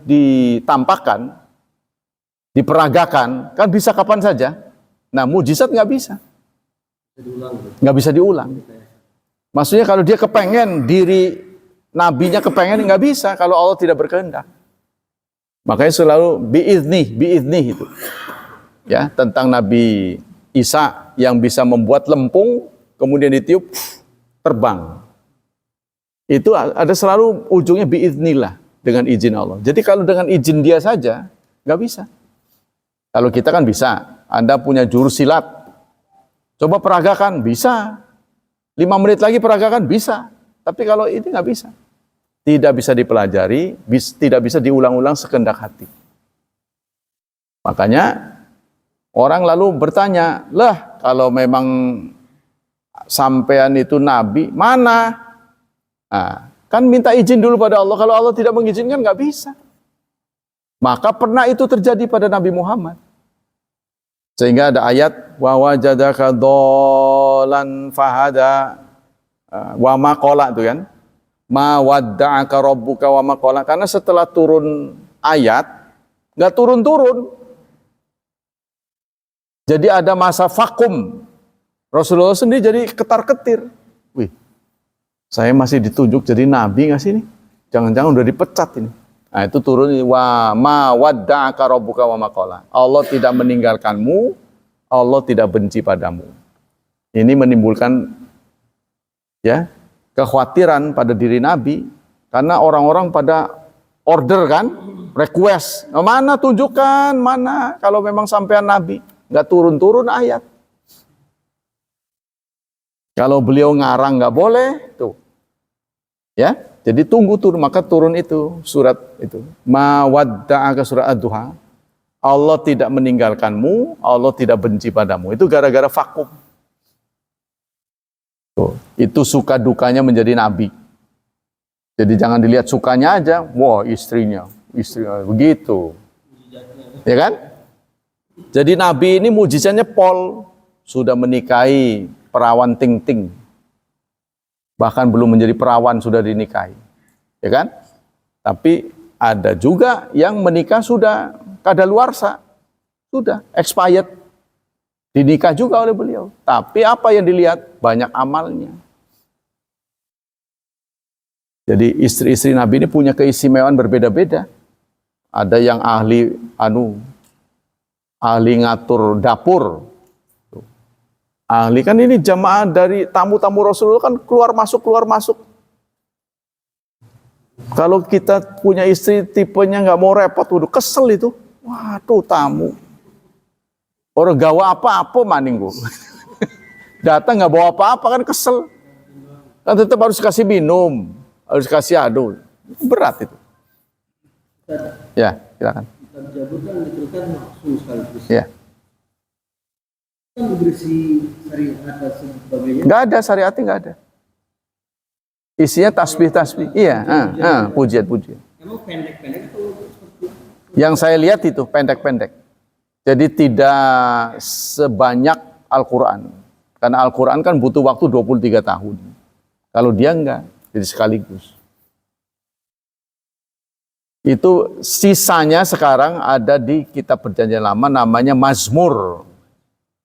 ditampakkan, diperagakan, kan bisa kapan saja. Nah, mukjizat nggak bisa. Nggak bisa diulang. Maksudnya kalau dia kepengen, diri nabinya kepengen, nggak bisa kalau Allah tidak berkehendak. Makanya selalu biizni itu. Ya, tentang Nabi Isa yang bisa membuat lempung, kemudian ditiup, terbang. Itu ada selalu ujungnya biiznillah, dengan izin Allah. Jadi kalau dengan izin dia saja, nggak bisa. Kalau kita kan bisa. Anda punya jurus silat, coba peragakan, bisa. 5 menit lagi peragakan, bisa. Tapi kalau ini nggak bisa. Tidak bisa dipelajari, tidak bisa diulang-ulang sekehendak hati. Makanya orang lalu bertanya, lah kalau memang sampean itu nabi, mana? Nah, kan minta izin dulu pada Allah. Kalau Allah tidak mengizinkan, nggak bisa. Maka pernah itu terjadi pada Nabi Muhammad. Sehingga ada ayat wa wajadaka dhallan fahada, wa ma qala itu kan. Ma wadda'aka rabbuka wa ma qala. Karena setelah turun ayat enggak turun-turun. Jadi ada masa vakum. Rasulullah sendiri jadi ketar-ketir. Wih, saya masih ditunjuk jadi nabi nggak sih ini? Jangan-jangan udah dipecat ini. Nah, itu turun wa ma wadda'aka rabbuka wa ma qala. Allah tidak meninggalkanmu, Allah tidak benci padamu. Ini menimbulkan ya kekhawatiran pada diri Nabi karena orang-orang pada order kan, request. Nah, mana tunjukkan, mana kalau memang sampean Nabi nggak turun-turun ayat. Kalau beliau ngarang nggak boleh, tuh. Ya, jadi tunggu turun, maka turun itu surat itu. Ma wadda'aka surat Ad-Duha. Allah tidak meninggalkanmu, Allah tidak benci padamu. Itu gara-gara vakum. Tuh, itu suka dukanya menjadi nabi. Jadi jangan dilihat sukanya aja, wah istrinya begitu. Ya kan? Jadi nabi ini mujizatnya pol, sudah menikahi perawan ting-ting. Bahkan belum menjadi perawan sudah dinikahi. Ya kan? Tapi ada juga yang menikah sudah kadaluarsa. Sudah expired. Dinikah juga oleh beliau. Tapi apa yang dilihat? Banyak amalnya. Jadi istri-istri Nabi ini punya keistimewaan berbeda-beda. Ada yang ahli ngatur dapur. Ahli kan ini jamaah dari tamu-tamu Rasulullah kan keluar masuk. Kalau kita punya istri tipenya nggak mau repot, udah kesel itu. Waduh tamu. Orang gawa apa-apa maning gua. Datang nggak bawa apa-apa kan kesel. Kan tetap harus kasih minum, harus kasih berat itu. Ya, silakan. Jabut kan diteruskan langsung sekaligus. Ya. Kan berisi syariat dan sebagainya. Nggak ada syariatnya, nggak ada. Isinya tasbih. Iya, pujian. Emang pendek-pendek atau seperti? Yang saya lihat itu pendek-pendek. Jadi tidak sebanyak Al-Quran. Karena Al-Quran kan butuh waktu 23 tahun. Kalau dia enggak, jadi sekaligus. Itu sisanya sekarang ada di kitab Perjanjian Lama namanya Mazmur.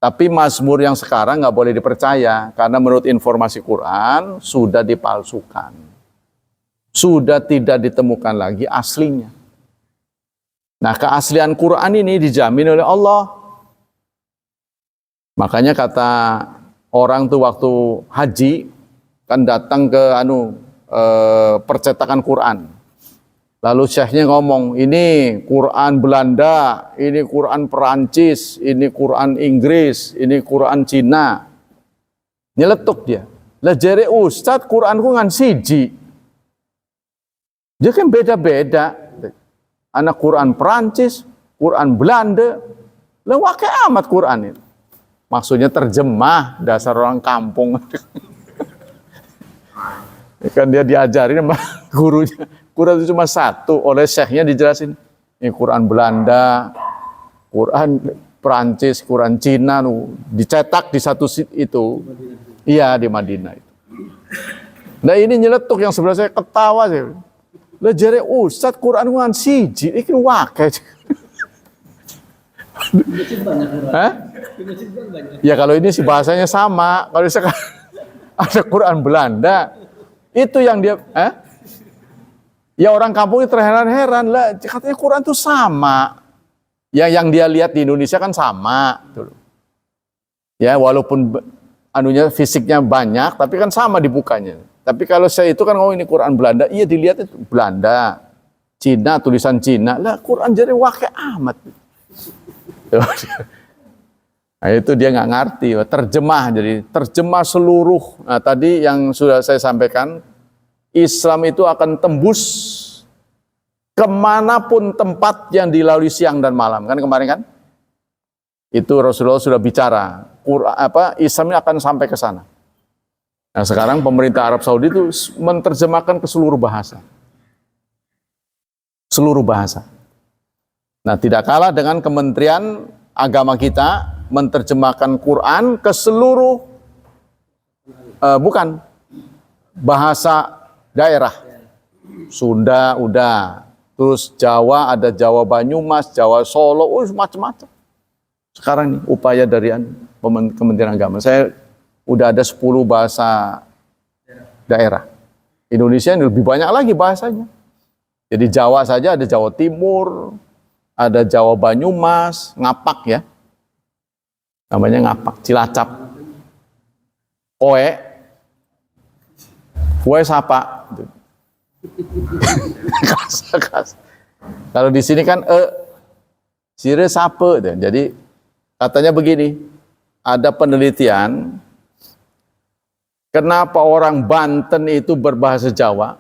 Tapi Mazmur yang sekarang nggak boleh dipercaya karena menurut informasi Quran sudah dipalsukan, sudah tidak ditemukan lagi aslinya. Nah, keaslian Quran ini dijamin oleh Allah. Makanya kata orang tuh waktu haji kan datang ke percetakan Quran. Lalu syekhnya ngomong, ini Quran Belanda, ini Quran Perancis, ini Quran Inggris, ini Quran Cina. Nyeletuk dia. Lah jere Ustadz Quranku ngan siji. Dia kan beda-beda. Anak Quran Perancis, Quran Belanda. Lah wakai amat Quran itu. Maksudnya terjemah, dasar orang kampung. Kan dia diajarin sama gurunya. Quran itu cuma satu, oleh syekhnya dijelasin. Ini Quran Belanda, Quran Perancis, Quran Cina, dicetak di satu itu. Iya, di Madinah itu. Nah ini nyeletuk yang sebelah saya ketawa saya. Lah jare Ustadz Quran kan siji, iki wakai. Hah? Ya kalau ini sih bahasanya sama. Kalau sekarang ada Quran Belanda, itu yang dia, ya orang kampung itu terheran-heran lah, katanya Quran itu sama. Yang dia lihat di Indonesia kan sama. Ya walaupun fisiknya banyak, tapi kan sama dibukanya. Tapi kalau saya itu kan, ini Quran Belanda, iya dilihat itu Belanda, Cina, tulisan Cina. Lah Quran jadi wakai amat. Nah itu dia nggak ngerti, terjemah, jadi terjemah seluruh. Nah tadi yang sudah saya sampaikan, Islam itu akan tembus kemanapun tempat yang dilalui siang dan malam. Kan kemarin kan? Itu Rasulullah sudah bicara. Islam ini akan sampai ke sana. Nah sekarang pemerintah Arab Saudi itu menerjemahkan ke seluruh bahasa. Seluruh bahasa. Nah tidak kalah dengan Kementerian Agama kita menerjemahkan Quran ke seluruh, bahasa daerah. Sunda udah, terus Jawa ada Jawa Banyumas, Jawa Solo, macam-macam. Sekarang nih upaya dari Kementerian Agama. Saya udah ada 10 bahasa daerah. Indonesia ini lebih banyak lagi bahasanya. Jadi Jawa saja ada Jawa Timur, ada Jawa Banyumas, Ngapak ya. Namanya Ngapak, Cilacap. Koe sapa. Kas. Kalau di sini kan sire sape. Jadi katanya begini, ada penelitian kenapa orang Banten itu berbahasa Jawa.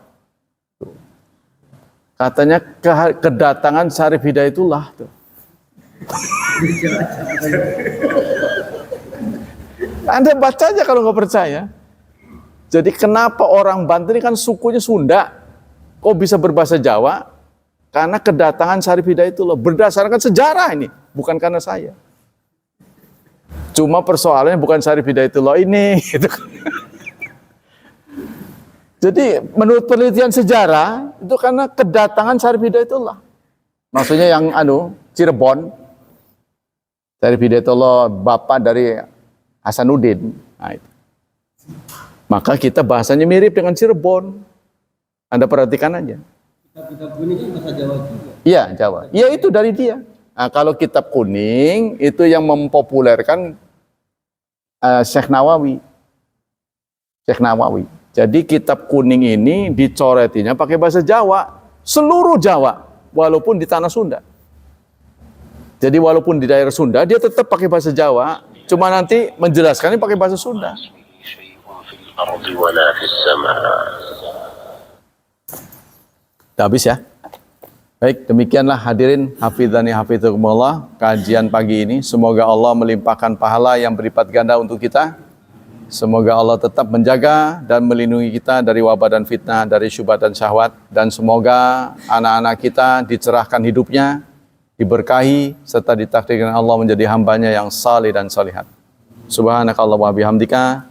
Katanya kedatangan Syarif Hidayatullah tuh. Anda baca aja kalau nggak percaya. Jadi kenapa orang Banten ini kan sukunya Sunda, kok bisa berbahasa Jawa? Karena kedatangan Syarif Hidayatullah. Berdasarkan sejarah ini, bukan karena saya. Cuma persoalannya bukan Syarif Hidayatullah ini. Gitu. Jadi menurut penelitian sejarah itu karena kedatangan Syarif Hidayatullah. Maksudnya yang Cirebon. Syarif Hidayatullah bapak dari Hasanuddin. Nah, itu. Maka kita bahasanya mirip dengan Cirebon. Anda perhatikan aja. Kitab kuning itu bahasa Jawa juga. Iya, Jawa. Iya itu dari dia. Nah, kalau kitab kuning itu yang mempopulerkan Syekh Nawawi. Syekh Nawawi. Jadi kitab kuning ini dicoretinya pakai bahasa Jawa, seluruh Jawa, walaupun di tanah Sunda. Jadi walaupun di daerah Sunda, dia tetap pakai bahasa Jawa, cuma nanti menjelaskannya pakai bahasa Sunda. Habis ya? Baik, demikianlah hadirin hafidhani hafidhukumullah kajian pagi ini. Semoga Allah melimpahkan pahala yang berlipat ganda untuk kita. Semoga Allah tetap menjaga dan melindungi kita dari wabah dan fitnah, dari syubhat dan syahwat. Dan semoga anak-anak kita dicerahkan hidupnya, diberkahi, serta ditakdirkan Allah menjadi hambanya yang saleh dan salihat. Subhanakallah wa bihamdika,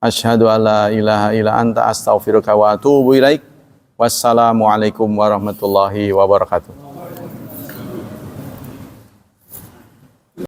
asyhadu an la ilaha illa anta astaghfiruka wa atubu ilaik. Wassalamualaikum warahmatullahi wabarakatuh.